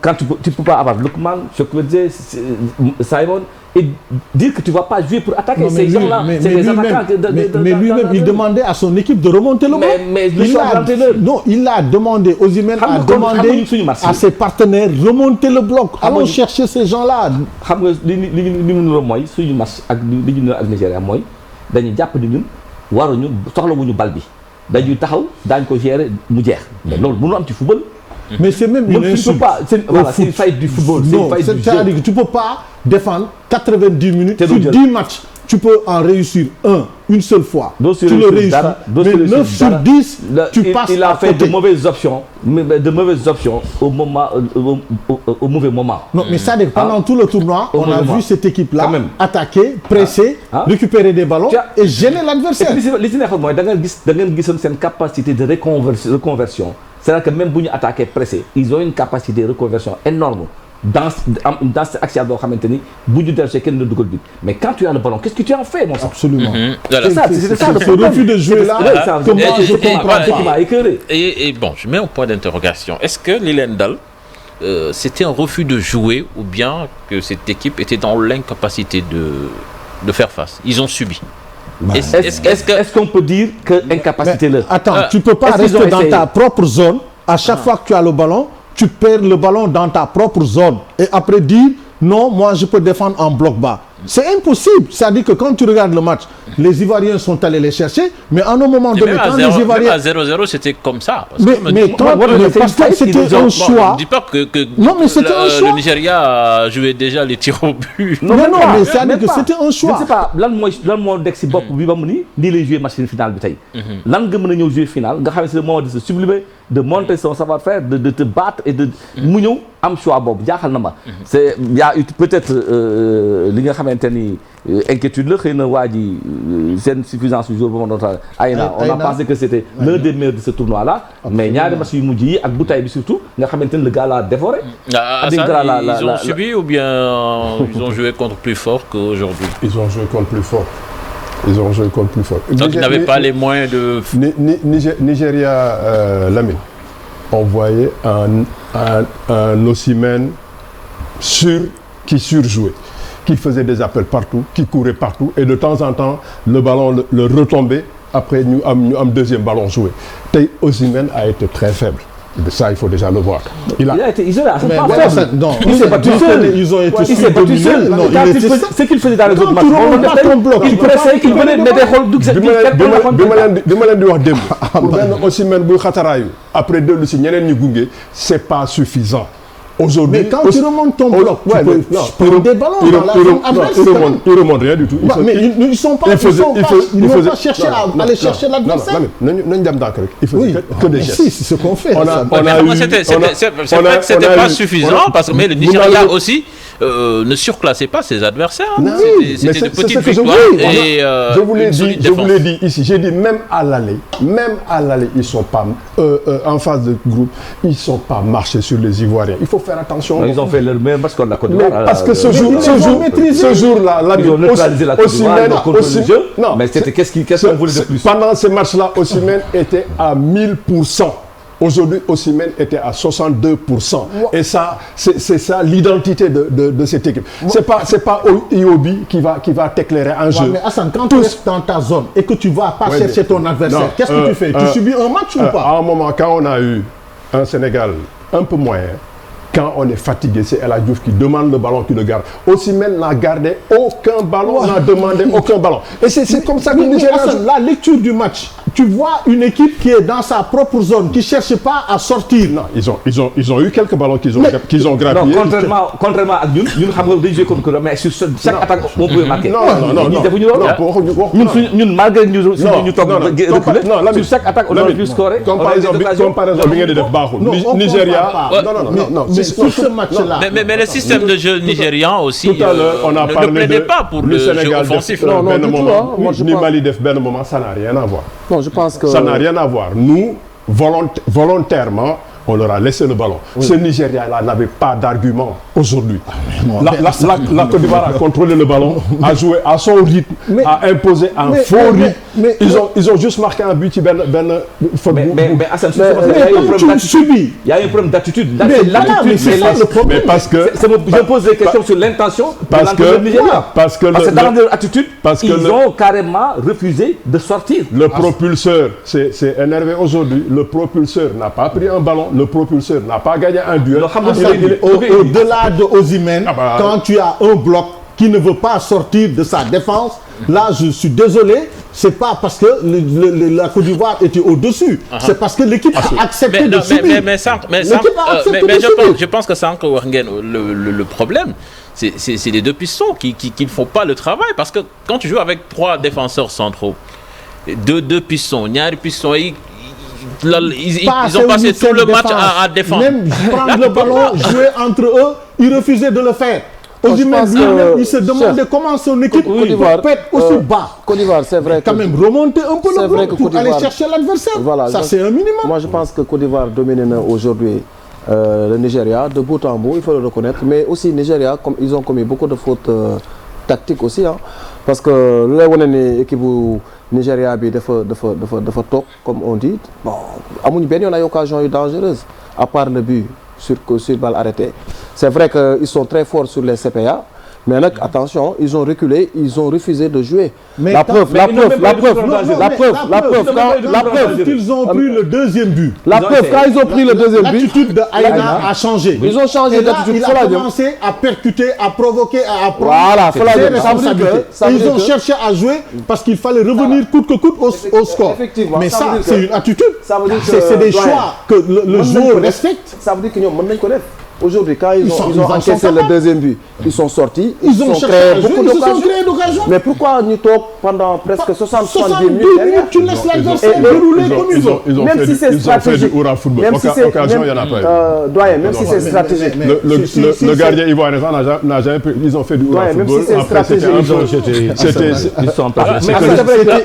quand tu peux pas avoir Lookman Chukwueze Simon et dire que tu vas pas jouer pour attaquer ces gens-là c'est les attaquants mais lui-même il demandait à son équipe de remonter le bloc mais le choix d'entraîneur non il a demandé Osimhen a demandé à ses partenaires remonter le bloc allons chercher ces gens-là xam nga li mu nuroo mooy suñu match ak li ñu nuroo ak Nigéria mooy dañuy jàpp ni ñun waruñu soxlawuñu bal bi dañuy taxaw daañ ko gérer mu jeex mais loolu mënu am ci football mais c'est même une insulte c'est une faillite du football non c'est-à-dire que tu peux pas défendre 90 minutes sur 10 matchs tu peux en réussir une seule fois tu le réussis mais 9 sur 10 tu passes il a fait de mauvaises options au mauvais moment non mais ça dire pendant tout le tournoi on a vu cette équipe-là attaquer presser récupérer des ballons et gêner l'adversaire li ci neexoon mooy da ngeen gisoon seen capacité de reconversion c'est-à-dire que même bu ñu attaqué pressé ils ont une capacité de reconversion énorme dans cette action boo xamante ni bu ñu dellusee kenn na dugal bi mais quand tu as le ballon qu'est-ce que tu en fais mon sang absolument voilà. c'est ça le refus de jouer là comment je comprends qui m'a écœuré et bon je mets un point d'interrogation est-ce que li leen dal c'était un refus de jouer ou bien que cette équipe était dans l'incapacité de faire face ils ont subi est-ce qu'on peut dire que incapacité là attends tu peux pas rester dans ta propre zone à chaque fois que tu as le ballon tu perds le ballon dans ta propre zone et après dire non moi je peux défendre en bloc bas C'est impossible. C'est-à-dire que quand tu regardes le match, les Ivoiriens sont allés les chercher, mais à un moment donné, quand les Ivoiriens... Même à 0-0, c'était comme ça. Parce que c'était un choix. Ne dis pas que non, mais c'était un choix. Le Nigeria jouait déjà les tirs au but. Non, mais c'est-à-dire que c'était un choix. Je ne sais pas, lan moo nekk si bopp bi ba mu nii lay jouer match final bi tey. Lan nga mën a ñëw jouer final nga xam ne c'est le moment de se sublimer, de montrer son savoir-faire, de te battre et de mu ñëw am choix boobu jaaxal na ma. C'est y a eu peut-être li nga xamante ni inquiétude la xëy na waa ji seen suffisance du jour ba ma doon tax Aïna on a pensé que c'était l'un des meilleurs de ce tournoi là. Mais ñaari match yu mujj yi ak bouteille bi surtout nga xamante ni le gars l'a dévoré. Ils ont subi ou bien ils ont joué contre plus fort qu'aujourd'hui? Ils ont joué contre plus fort. Donc ils n'avaient pas les moyens de... Nigeria, Lamine, on voyait un Osimhen qui surjouait, qui faisait des appels partout, qui courait partout, et de temps en temps, le ballon le retombait, après nous avons deuxième ballon joué. Osimhen a été très faible. Ça, il faut déjà le voir. Il a été isolé. Non, il s'est battu seul. Ils ont été seul. Non, ce qu'il faisait dans les autres matchs. Il pressait, il venait de après deux Lucie, c'est pas suffisant. Aujourd'hui, mais quand tu remontes ton bloc, tu peux des ballons dans la zone adverse. Il ne remonte rien du tout. Mais ils n'ont pas cherché à aller chercher l'adversaire. Il faisait que des gestes. Si, c'est ce qu'on fait. C'est vrai que c'était pas suffisant parce que le Nigeria aussi ne surclassait pas ses adversaires. C'était de petites victoires et je vous l'ai dit ici. J'ai dit même à l'aller, ils sont pas en phase de groupe, ils sont pas marchés sur les Ivoiriens. Il faut faire attention. Ils ont fait leur meilleur match contre la Côte d'Ivoire. Parce que ce jour-là, ils ont neutralisé la Côte d'Ivoire, ils ont contrôlé le jeu. Mais qu'est-ce qu'on voulait de plus? Pendant ces matchs-là, Osimhen était à 1000%. Aujourd'hui, Osimhen était à 62%. Et ça, c'est ça l'identité de cette équipe. C'est pas Iwobi qui va t'éclairer un jeu. Mais Hassan, quand tu es dans ta zone et que tu vas pas chercher ton adversaire, qu'est-ce que tu fais? Tu subis un match ou pas? À un moment, quand on a eu un Sénégal un peu moyen, quand on est fatigué, c'est El Hadji Diouf qui demande le ballon, qui le garde. Osimhen n'a gardé aucun ballon, n'a demandé aucun ballon. Et c'est comme ça que nous gérons. La lecture du match, tu vois une équipe qui est dans sa propre zone, qui ne cherche pas à sortir. Non, ils ont eu quelques ballons qu'ils ont grappillés. Non, contrairement à nous, nous avons joué contre mais sur chaque attaque, on pouvait marquer. Non. Nous, malgré nous, sur chaque attaque, on aurait pu scorer. Comparaison, Nigeria. Non. Sur ce match-là. Mais le système de jeu nigérian aussi tout à l'heure, on a parlé ne plaidait pas pour le jeu offensif. Ni Mali def ben moment, ça n'a rien à voir. Non, je pense que... Ça n'a rien à voir. Nous, volontairement, on leur a laissé le ballon. Ce Nigeria-là n'avait pas d'argument aujourd'hui. La Côte d'Ivoire a contrôlé le ballon, a joué à son rythme, a imposé un faux rythme. Ils ont juste marqué un but. Mais Hassan, il y a un problème d'attitude. Mais parce que... Je pose des questions sur l'intention de l'entraîneur nigérien. Parce que dans leur attitude, ils ont carrément refusé de sortir. Le propulseur s'est énervé aujourd'hui. Le propulseur n'a pas pris un ballon. Le propulseur n'a pas gagné un duel. Au-delà de Osimhen, quand tu as un bloc qui ne veut pas sortir de sa défense, là je suis désolé, c'est pas parce que la Côte d'Ivoire était au-dessus, c'est parce que l'équipe a accepté de subir. Mais je pense que c'est encore le problème. C'est les deux pistons qui ne font pas le travail, parce que quand tu joues avec trois défenseurs centraux, deux pistons, ñaari pistons, ils ont passé tout le match à défendre. Même prendre le ballon, jouer entre eux, ils refusaient de le faire. Osimhen lui-même, il se demandait comment son équipe peut être aussi bas. Côte d'Ivoire, c'est vrai. Quand même remonter un peu le bloc pour aller chercher l'adversaire. Voilà, ça, c'est un minimum. Moi, je pense que Côte d'Ivoire domine aujourd'hui le Nigeria de bout en bout, il faut le reconnaître. Mais aussi, Nigeria, ils ont commis beaucoup de fautes tactiques aussi. Hein, parce que l'équipe Nigeria bi dafa top, comme on dit. Bon, amuñu benn yoon ay occasion yu dangereuse à part le but sur balle arrêtée. C'est vrai qu'ils sont très forts sur les CPA, mais nag attention ils ont reculé ils ont refusé de jouer. Mais la preuve ils ont pris le deuxième but. La preuve quand ils ont pris le deuxième but. L'attitude de Aïna a changé. Ils ont changé d'attitude. Il a commencé à percuter, à provoquer, à prendre ses responsabilités. Et ils ont cherché à jouer parce qu'il fallait revenir coûte que coûte au score. Mais ça, c'est une attitude. C'est des choix que le joueur respecte. Ça veut dire que ñoom mën nañ ko def. Aujourd'hui, quand ils ont encaissé le deuxième but, ils sont sortis, ils ont créé beaucoup d'occasions. Mais pourquoi nous toog pendant presque 70 minutes derrière? Tu laisses l'adversaire dérouler comme ils ont. Même si c'est stratégique, même si c'est doyen, même si c'est stratégique. Le gardien ivoirien n'a jamais pris. Ils ont fait du hurrah football. Même si c'est stratégique. Ils sont pas. Mais c'est vrai que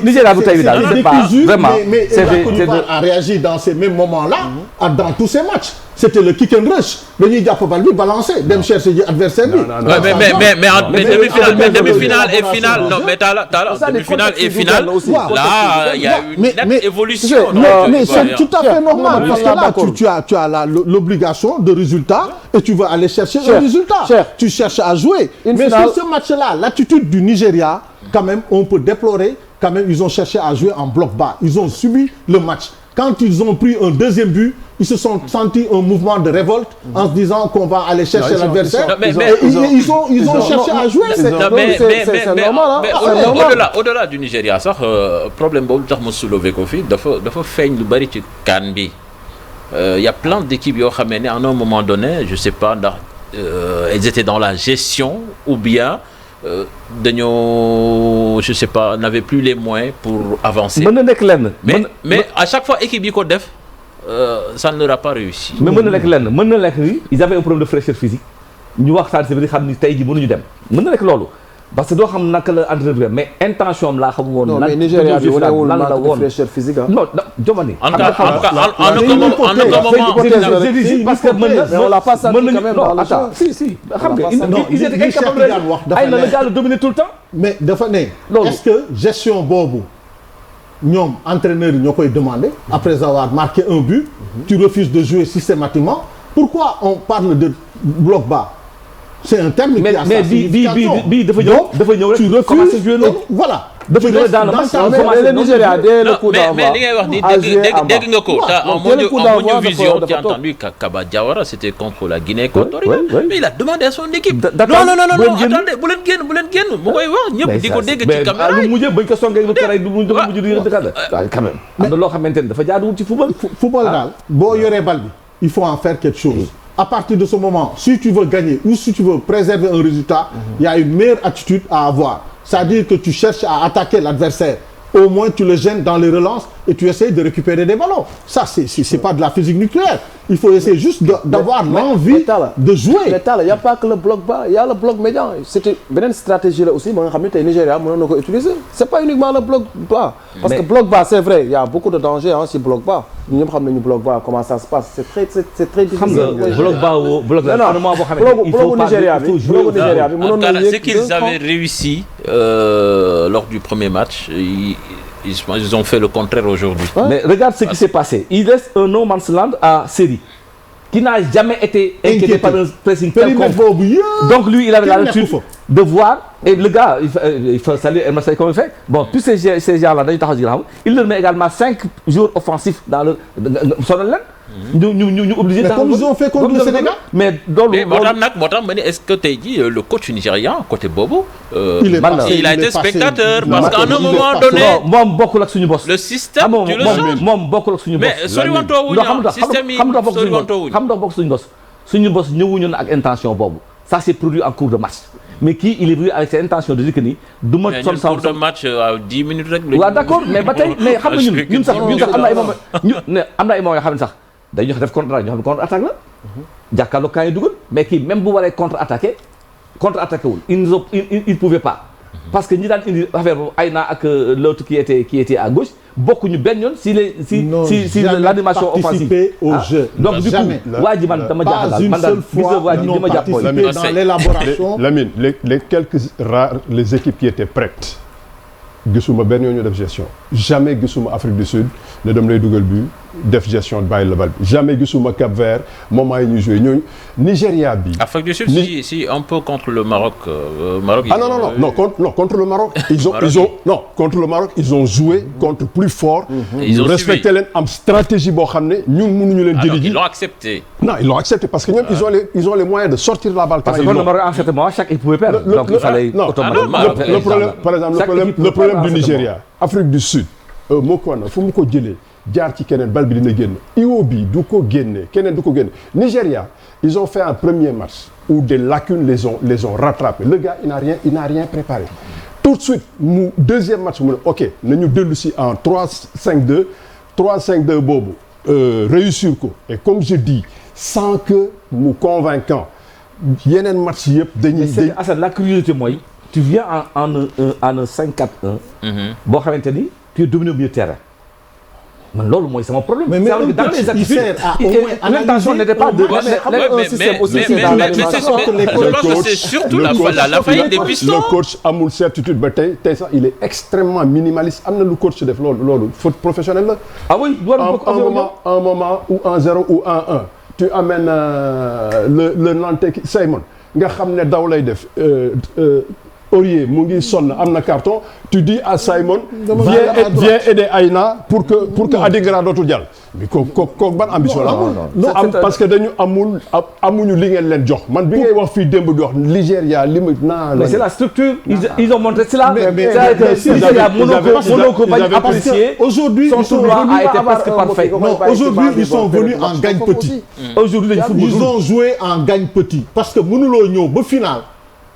Nigeria bu tey bi daal c'est pas vraiment. Mais la Côte d'Ivoire a réagi dans ces mêmes moments-là, dans tous ces matchs. C'était le kick and rush. dañuy jàpp bal bi balancer dem chercher ji adversaire bi. mais demi-finale et finale non mais Talla demi-finale et finale là il y a une nette évolution. Mais c'est tout à fait normal parce que là tu as l'obligation de résultat et tu vas aller chercher un résultat. Tu cherches à jouer. Mais sur ce match-là, l'attitude du Nigeria, quand même, on peut déplorer. Quand même, ils ont cherché à jouer en bloc bas. Ils ont subi le match. Quand ils ont pris un deuxième but, ils se sont sentis un mouvement de révolte en se disant qu'on va aller chercher l'adversaire. Ils ont cherché à jouer. C'est normal. Au-delà du Nigeria sax problème boobu tax ma soulever ko fi dafa feeñ lu bari ci CAN bi. Y a plein d'équipes yoo xam ne à un moment donné je sais pas ndax elles étaient dans la gestion ou bien dañoo je sais pas n'avaient plus les moyens pour avancer. mën na nekk lenn. mais à chaque fois équipe yi ko def ça ne leur a pas réussi. mais mën na nekk lenn mën na nekk ni ils avaient un problème de fraîcheur physique ñu waxtaan si biir xam ni tey jii mënuñu dem mën na nekk loolu parce que doo xam naka la entraîneur mais intention am laa xam woon. non mais Nigéria bi wanewul manque de fraîcheur physique ah. non Jomani. en parce que mën na on l'a pas senti quand même dans le jeu. si xam nga ils étaient incapables ay na le gars le dominer tout le temps. mais dafa ne. est-ce que gestion boobu ñoom entraîneurs yi ñoo koy demander après avoir marqué un but. tu refuses de jouer systématiquement. Pourquoi on parle de bloc bas? C'est un terme qui a sa signification. bii dafa ñëw rek commencé jouer loolu. Voilà. dafa ñëw dans le match mais le Nigeria dès le coup d'envoi mais li ngay wax ni dégg nga ko en Mondio Vision tu as entendu Kaba Diawara c'était contre la Guinée équatoriale mais il a demandé à son équipe non attendez bu leen génn mu koy wax ñëpp di ko dégg ci caméra lu mujjee bañ ko songee lu karay du mujj di dëkk quand même am na loo xamante ne dafa jaaduwul ci football daal boo yoree bal bi il faut en faire quelque chose. À partir de ce moment, si tu veux gagner ou si tu veux préserver un résultat, il y a une meilleure attitude à avoir. C'est-à-dire que tu cherches à attaquer l'adversaire. Au moins, tu le gênes dans les relances et tu essaies de récupérer des ballons. Ça, c'est pas de la physique nucléaire. Il faut essayer juste d'avoir l'envie de jouer. Mais il n'y a pas que le bloc bas, il y a le bloc médian. C'était une stratégie là aussi, mais le Nigeria, on peut utiliser. C'est pas uniquement le bloc bas. Parce que bloc bas, c'est vrai, il y a beaucoup de dangers hein, sur bloc bas. Nous savons le bloc bas, comment ça se passe. C'est très difficile. Bloc bas ou bloc bas. Il faut Nigeria. Ce qu'ils avaient réussi lors du premier match, ils ont fait le contraire aujourd'hui. Mais regarde ce qui s'est passé. Il reste un no man's land à Série qui n'a jamais été inquiété par un pressing quelconque. Donc lui, il avait l'habitude de voir. Et le gars, il faut saluer El Massaï comme il fait. Bon, tous ces gens-là, il leur met également 5 jours offensifs dans le Sonalène. Nous obligés mais comme ils ont fait contre le Sénégal. Mais est-ce que tu as dit le coach nigérian côté Bobo il a été spectateur parce qu'à un moment donné le système tu le changes mais soriwantoo wuñu système yi soriwantoo wuñu suñu boss ñëwuñu ak intention boobu ça s'est produit en cours de match mais qui il est venu avec cette intention de dire que ni du ma son cours de match à 10 minutes rek waaw d'accord mais ba tey mais xam nga ñun sax am na ay moments yoo xam ne sax dañu def contre attaque la jàkkaarloo kan yi dugal mais kii même bu waree contre attaqué wul il pouvait pas parce que ñi daan indi affaire boobu ay naa ak l'autre qui était à gauche bokkuñu benn yoon si l'animation offensive au jeu donc du coup waa ji man dama jaaxal man daal gis nga waa ji li ma jàpp dans l'élaboration Lamine les quelques rares les équipes qui étaient prêtes gisuma benn yoon ñu def gestion jamais gisuma Afrique du Sud ne dem lay dugal but def gestion bàyyi la bal bi jamais gisuma Cap-Vert moment yi ñuy joué ñooñu Nigéria bi. Afrique du Sud si un peu contre le Maroc. Maroc contre le Maroc. Contre le Maroc ils ont joué contre plus fort. Ils ont respecté leen am stratégie boo xam ne ñun mënuñu leen jëli ji. Ils l'ont accepté. Non, ils l'ont accepté parce que ñoom ils ont les moyens de sortir la balle. Parce que le Maroc en fait moment chaque il pouvait perdre. Donc il fallait automatiquement. Le problème par exemple le problème du Nigeria. Afrique du Sud. Mokwana fu mu ko jëlee jaar ci keneen bal bi dina génn Iwobi du ko génne keneen du ko génne Nigeria ils ont fait un premier match où des lacunes les ont rattrapés le gars il n'a rien préparé tout de suite mu deuxième match mu ne ok nañu dellu si en 3-5-2 3-5-2 boobu réussir ko et comme je dis sans que mu convaincant yeneen match yëpp dañuy. Assane la curiosité mooy tu viens en un 5-4-1. boo xamante ni tu es dominé au milieu de terrain. man loolu mooy sama problème. mais dans les attitudes l'intention n'était pas de un système aussi. Je pense que c'est surtout la faillite des pistons. Le coach amul certitude ba tey sax il est extrêmement minimaliste am na lu coach def loolu faute professionnelle la. Ah oui un moment ou 1-0 ou 1-1 tu amènes le Nantais Simon nga xam ne daw lay def. Aurier mu ngi sonn am na carton tu dis à Simon viens aider Aïna pour que Adigra dootul jàll mais kooku ban ambition la am parce que dañu amuñu li ngeen leen jox man bi ngay wax fii démb di wax Nigéria li mais c'est la structure ils ont montré cela mënoo ko bañ apprécier aujourd'hui son tournoi a été presque parfait aujourd'hui ils sont venus en gagne petit aujourd'hui ils ont joué en gagne petit parce que mënuloo ñëw ba final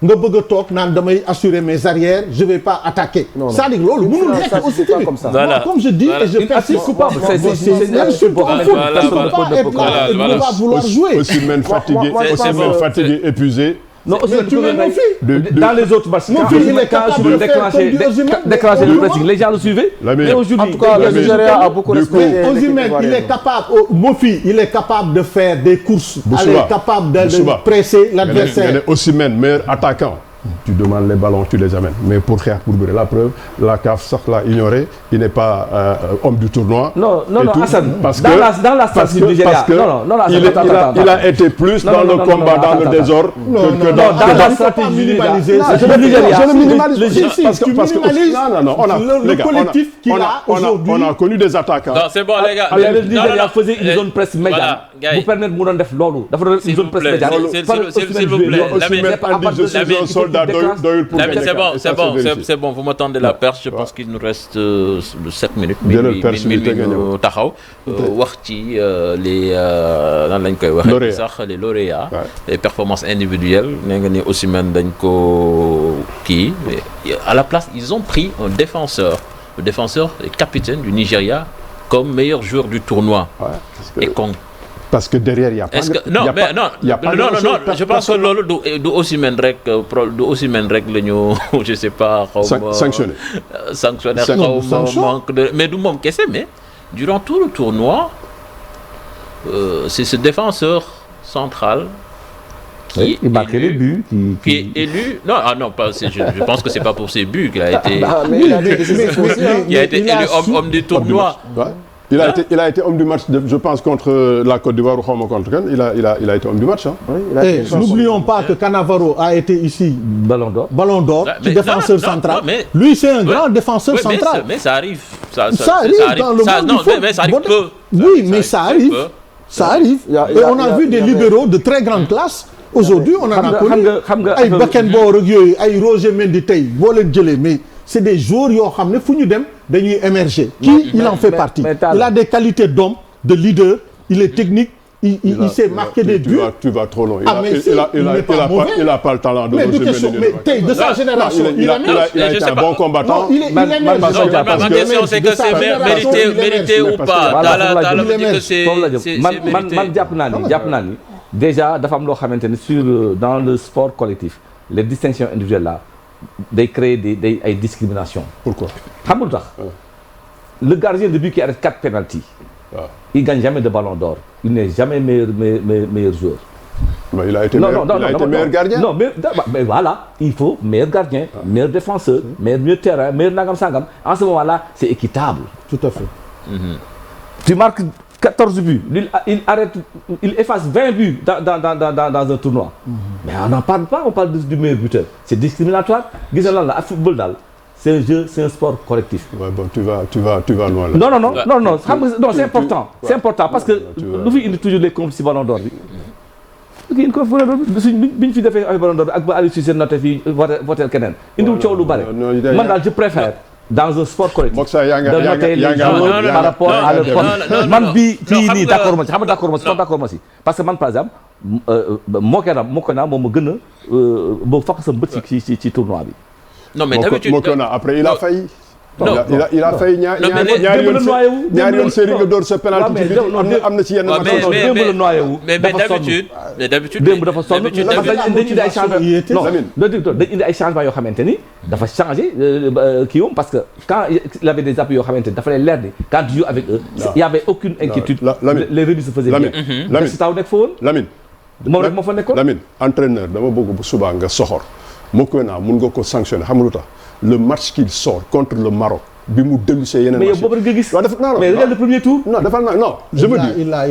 nga bëgg a toog naan damay assurer mes arrières je vais pas attaquer. c'est-à-dire loolu mënul nekk aussi tamit. Voilà. Comme je dis et je persiste coupable. C'est une insulte en foot. Tu peux pas être vouloir jouer. Aussi même fatigué épuisé. Non, aussi mais tu mets mon fils. Dans les autres matchs, quand il est capable de déclencher le pressing, les gens le suivaient. Mais aujourd'hui, en tout cas, le Nigeria a beaucoup respecté. Osimhen, il est capable. Mofi, il est capable de faire des courses. Il est capable de presser l'adversaire. Osimhen, meilleur attaquant. Tu demandes les ballons, tu les amènes. Mais pour brûler la preuve, la CAF sax l'a ignoré. Il n'est pas homme du tournoi. Non, Hassan, parce dans la stratégie du Nigeria. Il a été plus dans le combat, dans le désordre. Non, dans la stratégie du Nigeria. Je le minimalise. Parce que non, le collectif qu'il a aujourd'hui. On a connu des attaquants. Non, c'est bon, les gars. Le Nigeria faisait une zone presse médiane. Vous permettez de def loolu. Dafa doon une zone presse médiane. S'il vous plaît. C'est bon, vous m'attendez la perche. Je pense qu'il nous reste 7 minutes. Minuit taxaw wax ci les nan lañ koy waxee sax les lauréats, les performances individuelles. Nee nga ni Osimhen dañ ko kii à la place ils ont pris un défenseur, le défenseur et capitaine du Nigeria comme meilleur joueur du tournoi. Et con. Parce que derrière il y a pas. Non, je pense que loolu du Osimhen rek la ñu je sais pas sanctionné manque de mais du moom kese mais durant tout le tournoi c'est ce défenseur central qui marquait les buts qui est élu je pense que c'est pas pour ses buts qu'il a été élu homme du tournoi. Il a été homme du match, je pense, contre la Côte d'Ivoire ou contre Ghana. Il a été homme du match. N'oublions pas que Cannavaro a été ici Ballon d'Or, défenseur central. Lui, c'est un grand défenseur central. Mais ça arrive. Ça arrive dans le monde. Mais ça arrive peu. Oui, mais ça arrive. Ça arrive. Et on a vu des libéraux de très grande classe. Aujourd'hui, on en a connu. Ay Beckenbauer ak yooyu, ay Roger Mendy tey boo leen jëlee mais c'est des joueurs yoo xam ne fu ñu dem dañuy émerger. Il en fait partie. Il a des qualités d'homme, de leader, il est technique, il s'est marqué des buts. Tu vas trop loin. Il a pas le talent de Roger Mendy. Mais tey de sa génération, il a été un bon combattant. Ma question c'est que c'est mérité ou pas. Man jàpp naa ni déjà dafa am loo xamante ni dans le sport collectif les distinctions individuelles là day créer ay discrimination. Pourquoi? Xam nga lu tax le gardien de but qui arrête 4 pénaltys il gagne jamais de ballon d'or, il n'est jamais meilleur joueur. Mais il a été meilleur gardien. Non, mais voilà, il faut meilleur gardien, meilleur défenseur, meilleur terrain, meilleur nagam sangam. En ce moment-là, c'est équitable. Tout à fait. Tu marques 14 buts. Il efface 20 buts dans un tournoi. Mais on n'en parle pas, on parle du meilleur buteur. C'est discriminatoire. Gis nga lan la ak football daal c'est un jeu, c'est un sport collectif. Ouais, bon, tu vas loin là. Non, c'est important. C'est important parce que lu fi indi toujours les conflits ci Ballon d'Or bi. Kii ko Ballon d'Or bi ñu fi defee ay Ballon d'Or bi ak ba Aliou Cissé noté fii voté keneen. indiwul coow lu bare. Man daal je préfère dans un sport collectif. de noter les joueurs par rapport à leur poste. Man bii fii nii d'accord ma ci xam nga d'accord ma si parce que man par exemple Mokena moom ma gën a ba fakk sa bët ci tournoi bi. Non mais d'habitude après il a failli. Non il a failli ñaari yoon série nga door sa penalty ci biir am na ci yenn mais d'habitude démb dafa sonn dañ indi ay changement dañ indi ay changement yoo xamante ni dafa changé kii moom parce que quand il avait des appuis yoo xamante ni dafa lay leer ni quand tu joues avec eux il y avait aucune inquiétude les remises se faisaient bien Lamine si taw nekk fa woon Lamine moom rek moo fa nekkoon Lamine entraîneur dama bëgg bu subaa nga soxor Mokena mun nga ko sanctionner xam nga lu tax le match qu'il sort contre le Maroc bi mu dellusee yeneen. mais yow boobu rek nga gis. non mais regarde le premier tour. non dafa non je me dis. il a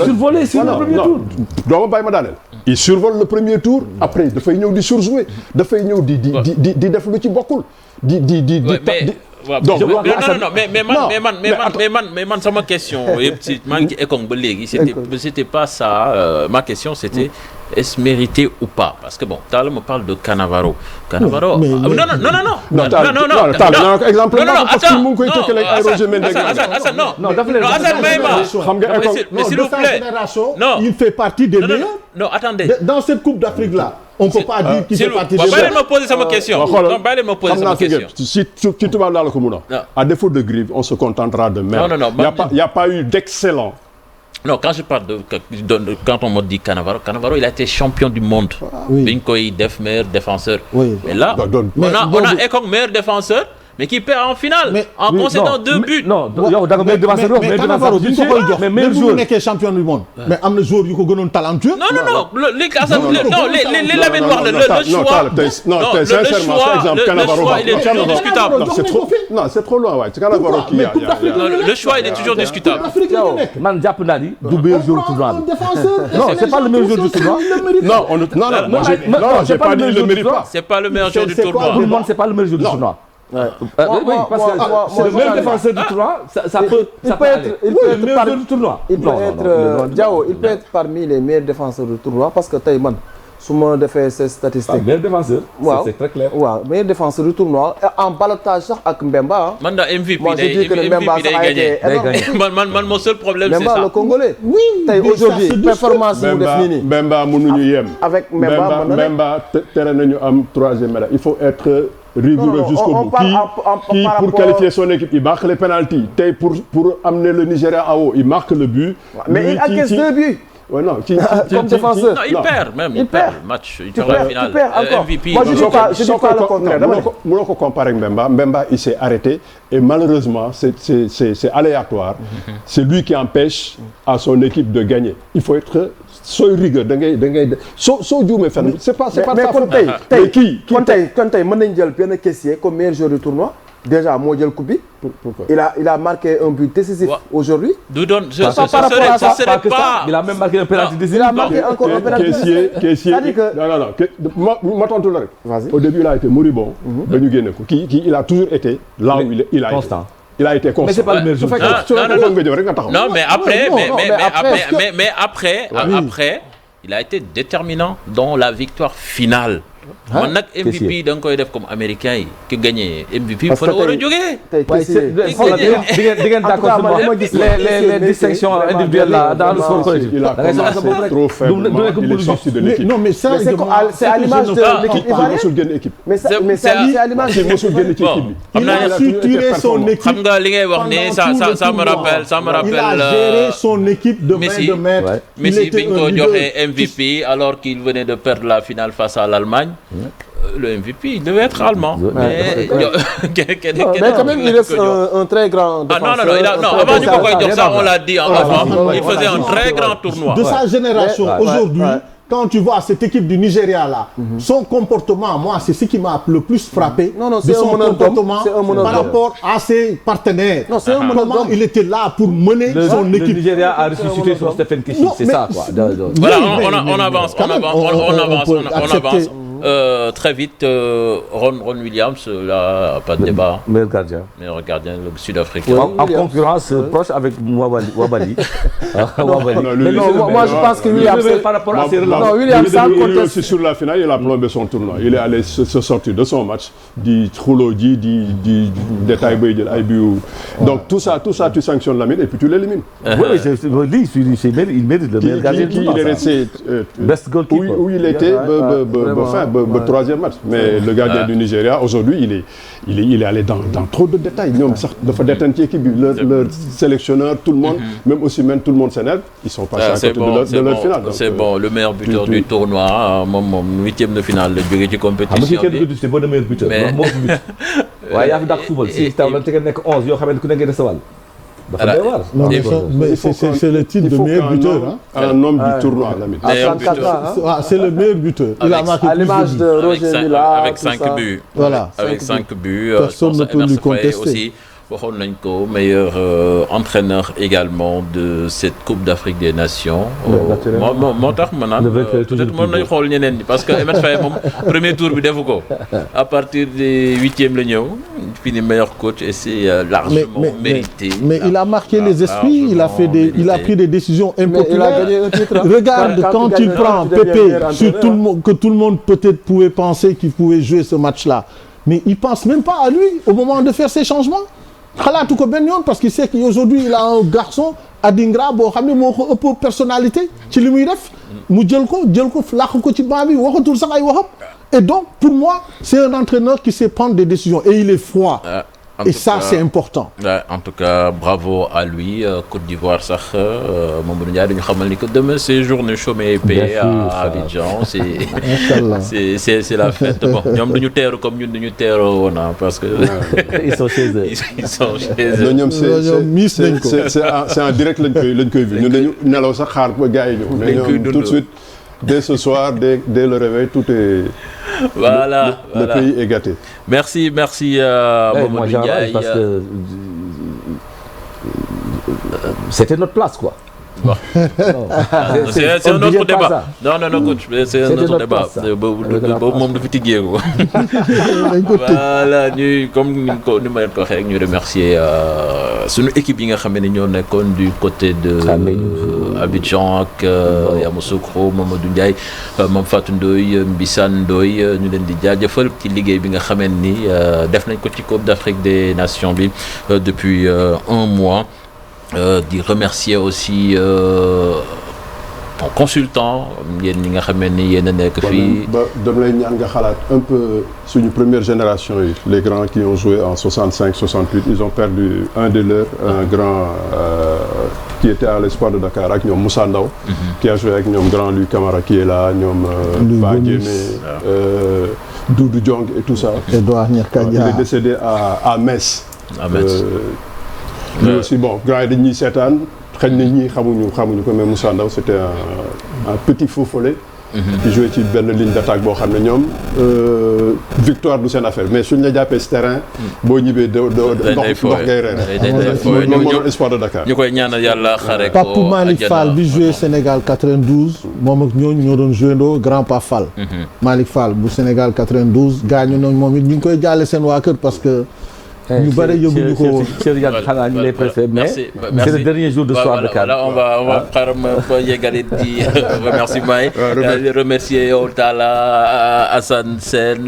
survolé sur le premier tour. doo ma bàyyi ma daaneel. il survole le premier tour. après dafay ñëw di surjouer. dafay ñëw di def lu ci bokkul. donc mais man sama question yëpp si maa ngi ci Ekong ba léegi c'était pas ça ma question c'était est-ce mérité ou pas parce que bon Tall me parle de Cannavaro non exemple parce que mu ngi koy tëkkale ay Roger Mendy Assane non Assane xam nga Ekong mais s'il vous plaît non il fait partie des meilleurs non attendez dans cette coupe d'Afrique là on peut pas dire qu'il fait partie des meilleurs. Bàyyi leen ma poser sama question. Non bàyyi leen ma poser sama question. Si tubaab laa la ko mun a. À défaut de grive, on se contentera de merde. Non. Il y a pas eu d'excellent. Non, quand je parle quand on me dit Cannavaro, il a été champion du monde. Biñ koy def meilleur défenseur. Oui. Mais là, on a Ekong meilleur défenseur. Mais qui perd en finale en concédant 2 buts. Non, yow da nga meilleur défenseur mais Cannavaro bi ñu ko koy jox même bu nekkee champion du monde. Mais am na joueur yu ko gënoon talentueux. Non, les Lamine wax le choix. Non, sincèrement, par exemple Cannavaro. Il est toujours discutable. C'est trop loin waay. Cannavaro qui a. Le choix il est toujours discutable. Man jàpp naa ni du meilleur joueur du tournoi. Non, c'est pas le meilleur joueur du tournoi. Non, j'ai pas dit il le mérite pas. C'est pas le meilleur joueur du tournoi. Tout le monde c'est pas le meilleur joueur du tournoi. Oui, parce que c'est le meilleur défenseur du tournoi, ça peut être parmi du tournoi. Il peut être parmi les meilleurs défenseurs du tournoi parce que tey man su ma defee ces statistiques. Meilleur défenseur. C'est très clair. waaw meilleur défenseur du tournoi en ballottage sax ak Mbemba. Man da MVP day gagné. Man mon seul problème c'est ça. Mbemba le Congolais. Oui. Tey aujourd'hui performance mu def nii nii. Mbemba mënuñu yem. Avec Mbemba tere nañu am 3e médaille. Il faut être rigoureux jusqu'au bout. Qui pour qualifier son équipe, il marque les pénaltys. Tey pour amener le Nigeria en haut, il marque le but. Mais il encaisse 2 buts. Ouais, non, comme défenseur. Non, il perd même. Il perd le match. Il perd la finale. Il perd encore. MVP. Moi, je dis pas le contraire. Mënoo ko comparer ak Mbemba, il s'est arrêté et malheureusement, c'est aléatoire. C'est lui qui empêche à son équipe de gagner. Il faut être sooy rigueur da ngay soo juumee fenn. C'est pas ça. Mais kon tey mën nañu jël benn caissier comme meilleur joueur du tournoi. Déjà moo jël coupe bi. Pourquoi? Il a marqué un but décisif aujourd'hui. Il a même marqué un penalty décisif. Il a marqué encore un penalty décisif. Caissier. Non. Ma tontu la rek. Au début il a été moribond. ba ñu génne ko kii il a toujours été là où il a été constant. Il a été constant. Mais c'est pas le meilleur joueur. Non, mais après, il a été déterminant dans la victoire finale. Man nag MVP da nga koy def comme américain yi ki gagné MVP fa la war a jógee. di ngeen d'accord les distinctions individuelles là dans le sport collectif. C'est trop faible. Non mais ça c'est à l'image de l'équipe ivoirienne. Mais c'est à l'image de l'équipe. Il a su tirer son équipe. Xam nga li ngay wax ni ça me rappelle. Il a géré son équipe de main de maître. Messi biñ ko joxe MVP alors qu'il venait de perdre la finale face à l'Allemagne. Le MVP il devait être allemand. Mais quand même il reste un très grand défenseur. Non, avant ñu ko koy jox ça on l'a dit avant. Il faisait un très grand tournoi. De sa génération aujourd'hui quand tu vois cette équipe du Nigeria là, son comportement, moi, c'est ce qui m'a le plus frappé. C'est un comportement par rapport à ses partenaires. Non, c'est un Comment il était là pour mener son équipe. Le Nigeria a ressuscité son Stephen Keshi, c'est ça quoi. Voilà, on avance. Très vite, Ron Williams, là, pas de débat. Meilleur gardien. Meilleur gardien, le Sud-Africain. En concurrence proche avec Wabali. Mais non, moi je pense que Williams, par rapport à ses relances. Non, Williams, ça conteste. Aussi sur la finale, il a plombé son tournoi. Il est allé se sortir de son match, du Khouloudi, du détail. Donc tout ça, tu sanctionnes Lamine et puis tu l'élimines. Oui, il mérite le meilleur gardien. Il est resté best goalkeeper. où il était troisième match. Mais le gardien du Nigeria, aujourd'hui, il est allé dans trop de détails. Ñoom sax dafa détente ci équipe bi leur sélectionneur, tout le monde, même aussi tout le monde s'énerve, ils sont passés à côté de leur finale. C'est bon, le meilleur buteur du tournoi, moom huitième de finale la jógee ci compétition bi. C'est bon le meilleur buteur. waaye yaa fi dàq football si taw la te nga nekk 11 yoo xam ne ku ne ngay recevoir. dafa doy waar. Non, mais c'est le titre de meilleur buteur. Un homme du tournoi, Lamine. C'est le meilleur buteur. Il a marqué à l'image de Roger Mila. Avec 5 buts. Voilà. Avec 5 buts. Personne ne peut lui contester. Aussi, waxoon nañ ko meilleur entraîneur également de cette Coupe d'Afrique des Nations. moo tax ma naan peut-être mën nañ xool ñeneen ñi parce que Emet Faye moom premier tour bi defu ko. À partir des huitièmes la ñëw fini meilleur coach et c'est largement mérité. Mais il a marqué les esprits, il a pris des décisions impopulaires. Il a gagné un titre. Regarde quand il prend Pépé sur tout le monde, que tout le monde peut-être pouvait penser qu'il pouvait jouer ce match-là, mais il pense même pas à lui au moment de faire ses changements. xalaatu ko benn yoon parce qu'il sait qu'aujourd'hui il a un garçon Adingra boo xam ne moo ko ëpp personnalité ci li muy def mu jël ko làq ko ci banc bi waxatul sax ay waxam et donc pour moi c'est un entraîneur qui sait prendre des décisions et il est froid. Et ça c'est important. En tout cas bravo à lui. Côte d'Ivoire sax Mamadou Ndiaye dañu xamal ni que demain c'est journée chômée et paix à Abidjan. C'est la fête. Bon ñoom duñu teeru comme ñun duñu teeroo woon parce que ils sont chez eux. Ils sont chez eux. ñoom c'est en direct lañ koy vu ñun dañu nelaw sax xaar ba gars yi ñëw. Tout de suite dès ce soir dès le réveil tout est. Voilà, le pays est gâté. Merci Mamadou Ndiaye. Parce que c'était notre place quoi. Bon. C'est un autre débat. Non, coach, c'est un autre débat. Boobu moom du fi tijjeeku. Voilà ñuy comme ni ma leen ko waxee rek ñu remercier sunu équipe yi nga xam ne ñoo nekkoon du côté de Abidjan ak Yamoussoukro, Mamadou Ndiaye, Mame Fatou Ndoye, Mbissane Ndoye ñu leen di jaajëfal ci liggéey bi nga xam ni def nañ ko ci Coupe d'Afrique des Nations bi depuis un mois. Di remercier aussi ton consultant yéen ñi nga xam ni yéen a nekk fii. ba dama lay ñaan nga xalaat un peu suñu première génération yi les grands qui ont joué en 65 68 ils ont perdu un de leurs un grand qui était à l'Espoir de Dakar ak ñoom Moussa Ndaw qui a joué avec ñoom grand Louis Camara qui est là ñoom Ba Diémé Doudou Diong et tout ça. Edouard Nyakadia. Il est décédé à Metz. Lui aussi bon gars yi dañuy seetaan xëy na ñii xamuñu ko mais Moussa Ndaw c'était un petit faux follet. qui jouait ci benn ligne d'attaque boo xam ne ñoom victoire du seen affaire mais suñ la jàppee si terrain. boo ñibbee ndox ngay reer. loolu moo doon Espoir de Dakar. ñu koy ñaanal yàlla xare ko Pape Malick Fall bi joué Sénégal 92 moom ak ñooñu ñoo doon joué ndoo grand Pape Fall. Malick Fall bu Sénégal 92 gaañu nañ moom it ñu ngi koy jaale seen waa kër parce que. ñu bëri yëguñu ko woon. xanaa ñu lay préféré mais c'est le dernier jour de soir de CAN. Voilà, on va xaaral ma yeggali di remerciement yi. Remercier yow Talla Assane Sène.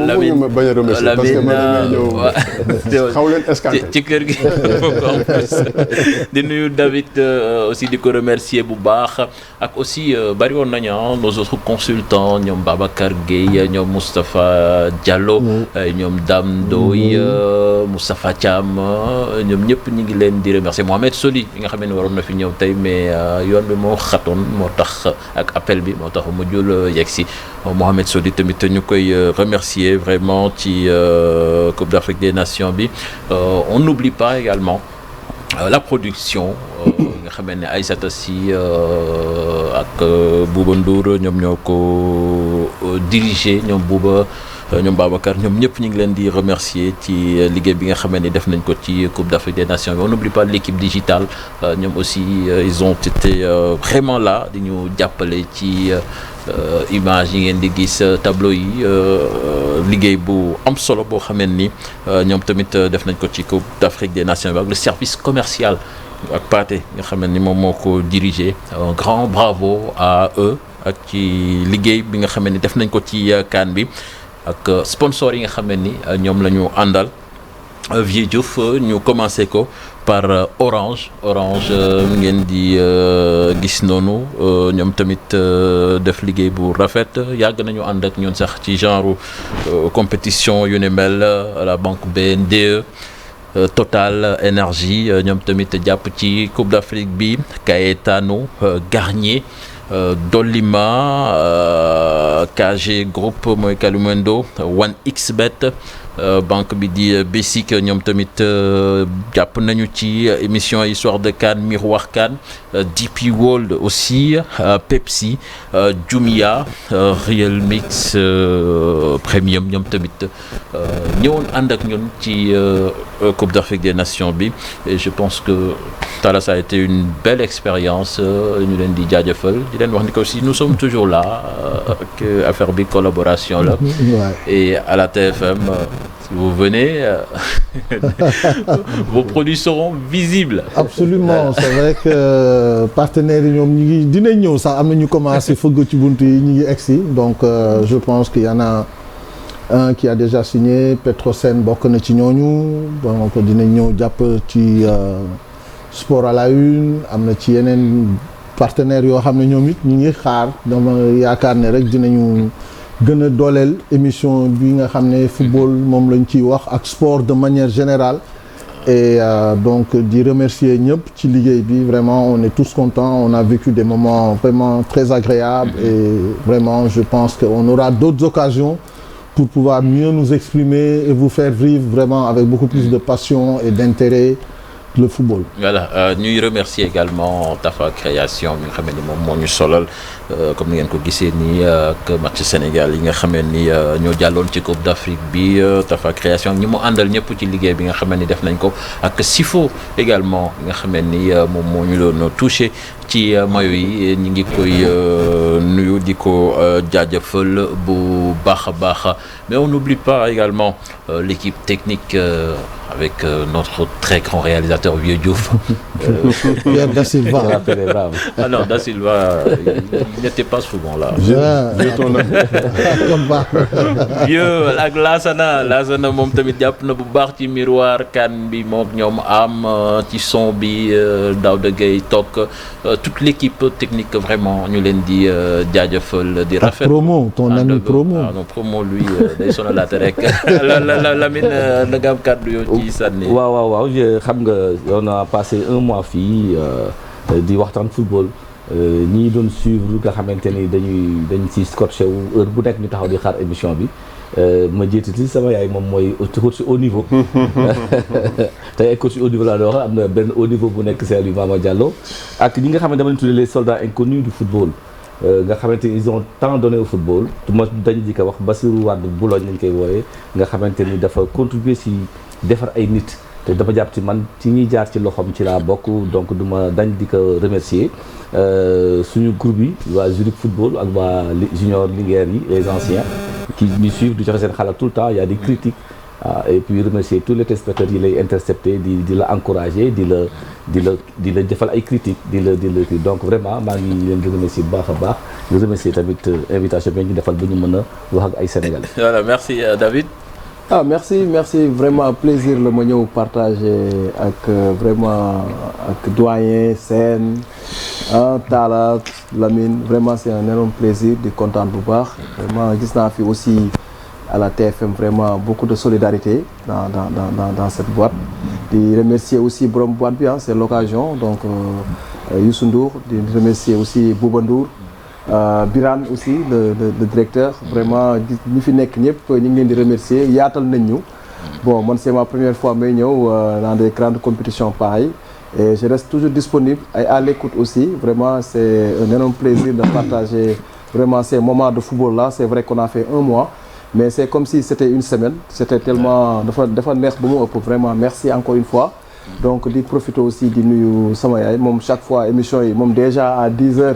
Lamine ma bañ a remercier parce que man ñëw xaw leen escanté ci kër gi en plus di nuyu David aussi di ko remercier bu baax ak aussi bari woon nañu nos autres consultants ñoom Babacar Gueye ñoom Moustapha Diallo ñoom Dame Ndoye Moustapha Thiam ñoom ñëpp ñu ngi leen di remercier Mohamed Soli bi nga xam ne waroon na fi ñëw tey mais yoon bi moo xatoon moo tax ak appel bi moo tax mu jul yegg si Mohamed Soli tamit ñu koy remercier vraiment ci Coupe d'Afrique des Nations bi on n'oublie pas également la production nga xamee ne Aïssata Sy ak Bouba Ndour ñoom ñoo ko dirigé ñoom Bouba ñoom Babacar ñoom ñëpp ñu ngi leen di remercier ci liggéey bi nga xamee ni def nañ ko ci Coupe d'Afrique des Nations. On n'oublie pas l'équipe digitale ñoom aussi ils ont été vraiment là di ñu jàppale ci image yi ngeen di gis tableau yi liggéey bu am solo boo xamee ni ñoom tamit def nañ ko ci Coupe d'Afrique des Nations ak le service commercial ak Pathé nga xamee ni moom moo ko dirigé. Un grand bravo à eux ak ci liggéey bi nga xamee ni def nañ ko ci CAN bi. ak sponsor yi nga xam ne ni ñoom la ñu àndal Vieux Diouf ñu commencé ko par Orange ngeen di gis noonu ñoom tamit def liggéey bu rafet yàgg nañu ànd ak ñun sax ci genre compétition yu ne mel la banque BNDE Total Énergie ñoom tamit jàpp ci Coupe d'Afrique bi Caetano Garnier Dolima KG Group mooy Kalumendo 1xBet banque bi di Basic ñoom tamit jàpp nañu ci émission Histoire de CAN Miroir CAN DP World aussi Pepsi Jumia Real Mix Premium ñoom tamit ñëwoon ànd ak ñun ci Coupe d'Afrique des Nations bi et je pense que Talla ça a été une belle expérience ñu leen di jaajëfal di leen wax ni que aussi nous sommes toujours là que affaire bi collaboration la et à la TFM si vous venez vos produits seront visibles. Absolument c'est vrai que partenaires yi ñoom ñi ngi dinañ ñëw sax am na ñu commencé fëgg ci buntu yi ñu ngi egsi donc je pense qu'il y en a un qui a déjà signé Petrosen bokk na ci ñooñu donc dinañ ñëw jàpp ci sport à la une am na ci yeneen partenaires yoo xam ne ñoom it ñu ngi xaar dama yaakaar ne rek dinañu gën a dooleel émission bi nga xam ne football moom lañ ciy wax ak sport de manière générale et donc di remercier ñëpp ci liggéey bi vraiment on est tous contents on a vécu des moments vraiment très agréables et vraiment je pense qu'on aura d'autres occasions pour pouvoir mieux nous exprimer et vous faire vivre vraiment avec beaucoup plus de passion et d'intérêt le football. Voilà ñuy remercier également Tafa Création bi nga xam ne moom moo ñu solal comme ni ngeen ko gisee nii ak match Sénégal yi nga xam ni ñoo jàlloon ci Coupe d'Afrique bi Tafa Création ñi mu àndal ñëpp ci liggéey bi nga xam ni def nañ ko ak Sifo également nga xam ni moom moo ñu doon touché ci mayo yi ñi ngi koy nuyu di ko jaajëfal bu baax a baax mais on n'oublie pas également l'équipe technique avec notre très grand réalisateur Vieux Diouf. Pierre Da Silva. Ah non, Da Silva, il n'était pas souvent là. Vieux ak Lassana moom tamit jàpp na bu baax ci miroir CAN bi moom ñoom am ci son bi Daouda Gueye toog toute l'équipe technique vraiment ñu leen di jaajëfal di rafet. Promo ton ami Promo. Ah non Promo lui day sonalaate rek Lamine la nga am kàddu yoo ci sànni. waaw xam nga on a passé un mois fii di waxtaan football ñii doon suivre nga xamante ni dañ ci scotché wu heure bu nekk ñu taxaw di xaar émission bi ma jiitati sama yaay moom mooy coach au niveau tey ay coach au niveau laa doon wax am na benn au niveau bu nekk Saint-Louis Mama Diallo ak ñi nga xam ne dama leen tuddee les soldats inconnus du football nga xamante ni ils ont tant donné au football ma dañ di ko wax Bassirou Wade Boulogne lañ koy wooyee nga xamante ni dafa contribuer si defar ay nit te dafa jàpp ci man ci ñuy jaar ci loxoom ci laa bokk donc du ma dañ di ko remercier suñu groupe yi waa Zurich football ak waa junior Linguère yi les anciens qui ñu suivent di joxe seen xalaat tout le temps il y a des critiques et puis remercier tous les téléspectateurs yi lay intercepter di la encourager di la defal ay critiques di la donc vraiment maa ngi leen di remercier bu baax a baax di remercier tamit invitation bi ñu defal ba ñu mën a wax ak ay Sénégalais. Voilà merci David. Merci vraiment plaisir la ma ñëw partager ak vraiment ak doyen Sène Talla Lamine vraiment c'est un énorme plaisir di kontaan bu baax vraiment gis naa fi aussi à la TFM vraiment beaucoup de solidarité dans cette boîte di remercier aussi borom boîte bi c'est l'occasion donc Youssou Ndour di remercier aussi Bouba Ndour Birane aussi le directeur vraiment ñi fi nekk ñëpp ñu ngi leen di remercier yaatal nañ ñu bon man c'est ma première fois may ñëw dans des grandes compétitions pareilles Et je reste toujours disponible et à l'écoute aussi. Vraiment, c'est un énorme plaisir de partager vraiment ces moments de football-là. C'est vrai qu'on a fait 1 mois, mais c'est comme si c'était une semaine. C'était tellement... Vraiment, merci encore une fois. Donc, d'y profiter aussi du nuyu sama yaay moom chaque fois émission yi moom déjà à 10h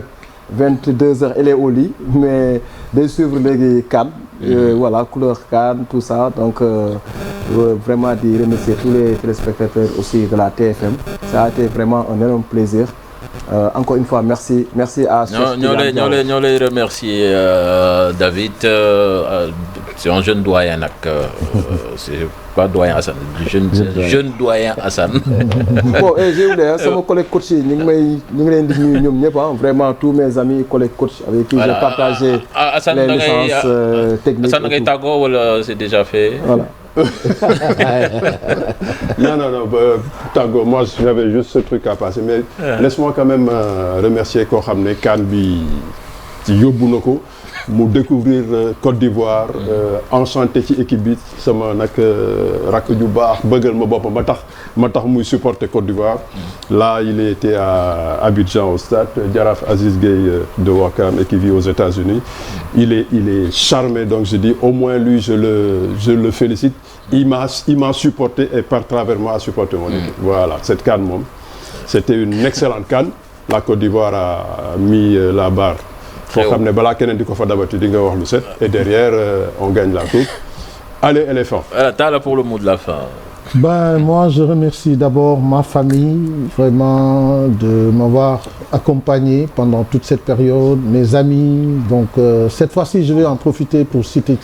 22h elle est au lit mais day suivre léegi CAN voilà couleur CAN tout ça donc vraiment di remercier tous les téléspectateurs aussi de la TFM. Ça a été vraiment un énorme plaisir. Encore une fois merci à ñoo lay remercier David. C'est un jeune doyen nag c'est pas doyen Assane jeune doyen Assane. Bon j'ai oublié sama collègue coach yi ñu ngi leen di nuyu ñoom ñëpp vraiment tous mes amis collègues coach avec qui j'ai partagé les licences techniques. Assane ngay tàggoo wala c'est déjà fait. Voilà. Non, Tango, moi j'avais juste ce truc à passer, mais laisse-moi quand même remercier koo xam ne CAN bi yóbbu na ko mu découvrir Côte d'Ivoire enchanté ci équipe bi sama nag rakk ju baax bëggal ma boppam ma tax muy supporter Côte d'Ivoire. Là il était à Abidjan au stade Jaraaf Aziz Gueye de Ouakam et qui vit aux États-Unis. Il est charmé, donc je dis au moins lui je le félicite. Il m'a supporté et par travers moi a supporté mon équipe. Voilà, cette CAN moom c'était une excellente CAN. La Côte d'Ivoire a mis la barre foo xam ne balaa keneen di ko fa dabati di nga wax lu set et derrière on gagne la coupe. Allez éléphant. Talla pour le mot de la fin. Moi je remercie d'abord ma famille vraiment de m'avoir accompagné pendant toute cette période, mes amis. Donc cette fois-ci je vais en profiter pour citer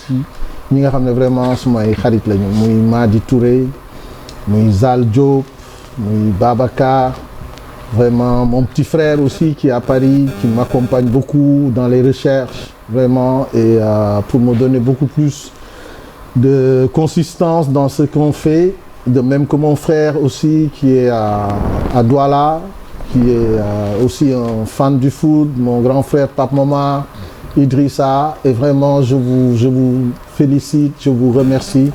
ñi nga xam ne vraiment sumay xarit lañu muy Madi Touré muy Zal Diop muy Babacar, vraiment mon petit frère aussi qui est à Paris qui m'accompagne beaucoup dans les recherches vraiment et pour me donner beaucoup plus de consistance dans ce qu'on fait, de même que mon frère aussi qui est à Douala, qui est aussi un fan du foot, mon grand frère Pape Momar, Idrissa, et vraiment je vous félicite, je vous remercie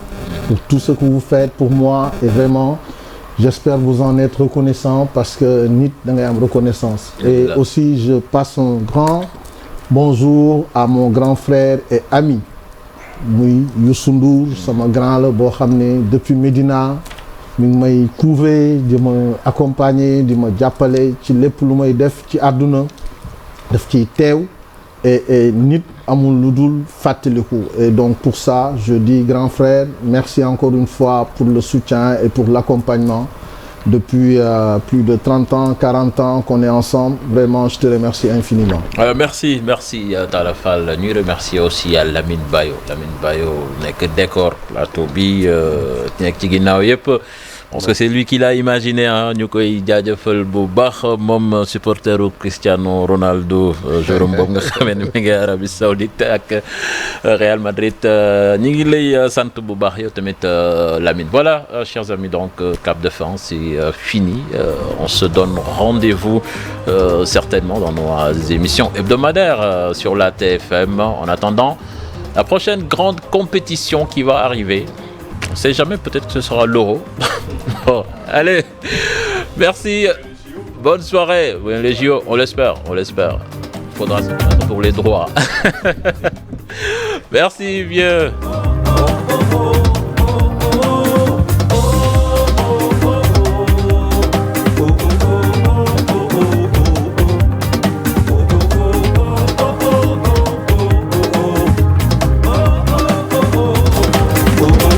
pour tout ce que vous faites pour moi et vraiment j'espère vous en être reconnaissant parce que nit da ngay am reconnaissance. Et aussi je passe un grand bonjour à mon grand frère et ami muy Youssou Ndour sama grand la boo xam ne depuis Médina mi ngi may couver di ma accompagner di ma jàppale ci lépp lu may def ci àdduna daf ciy teew et nit amul lu dul fàttaliku et donc pour ça je dis grand frère merci encore une fois pour le soutien et pour l'accompagnement depuis plus de 30 ans 40 ans qu'on est ensemble vraiment je te remercie infiniment. Merci Talla Fall ñuy remercier aussi à Lamine Bayo nekk décor plateau bi nekk ci ginnaaw yëpp. Parce que c'est lui qui l'a imaginé ñu koy jaajëfal bu baax moom supporteru Cristiano Ronaldo joueur boobu nga xamee ne mi ngi Arabie Saoudite ak Real Madrid ñi ngi lay sant bu baax yow tamit Lamine. Voilà chers amis donc Cap de fin c'est fini. On se donne rendez-vous certainement dans nos émissions hebdomadaires sur la TFM. En attendant la prochaine grande compétition qui va arriver. On ne sait jamais, peut-être que ce sera l'Euro. Bon, allez, merci, bonne soirée. Oui, les JO, on l'espère. Faudra se battre pour les droits. Merci, vieux.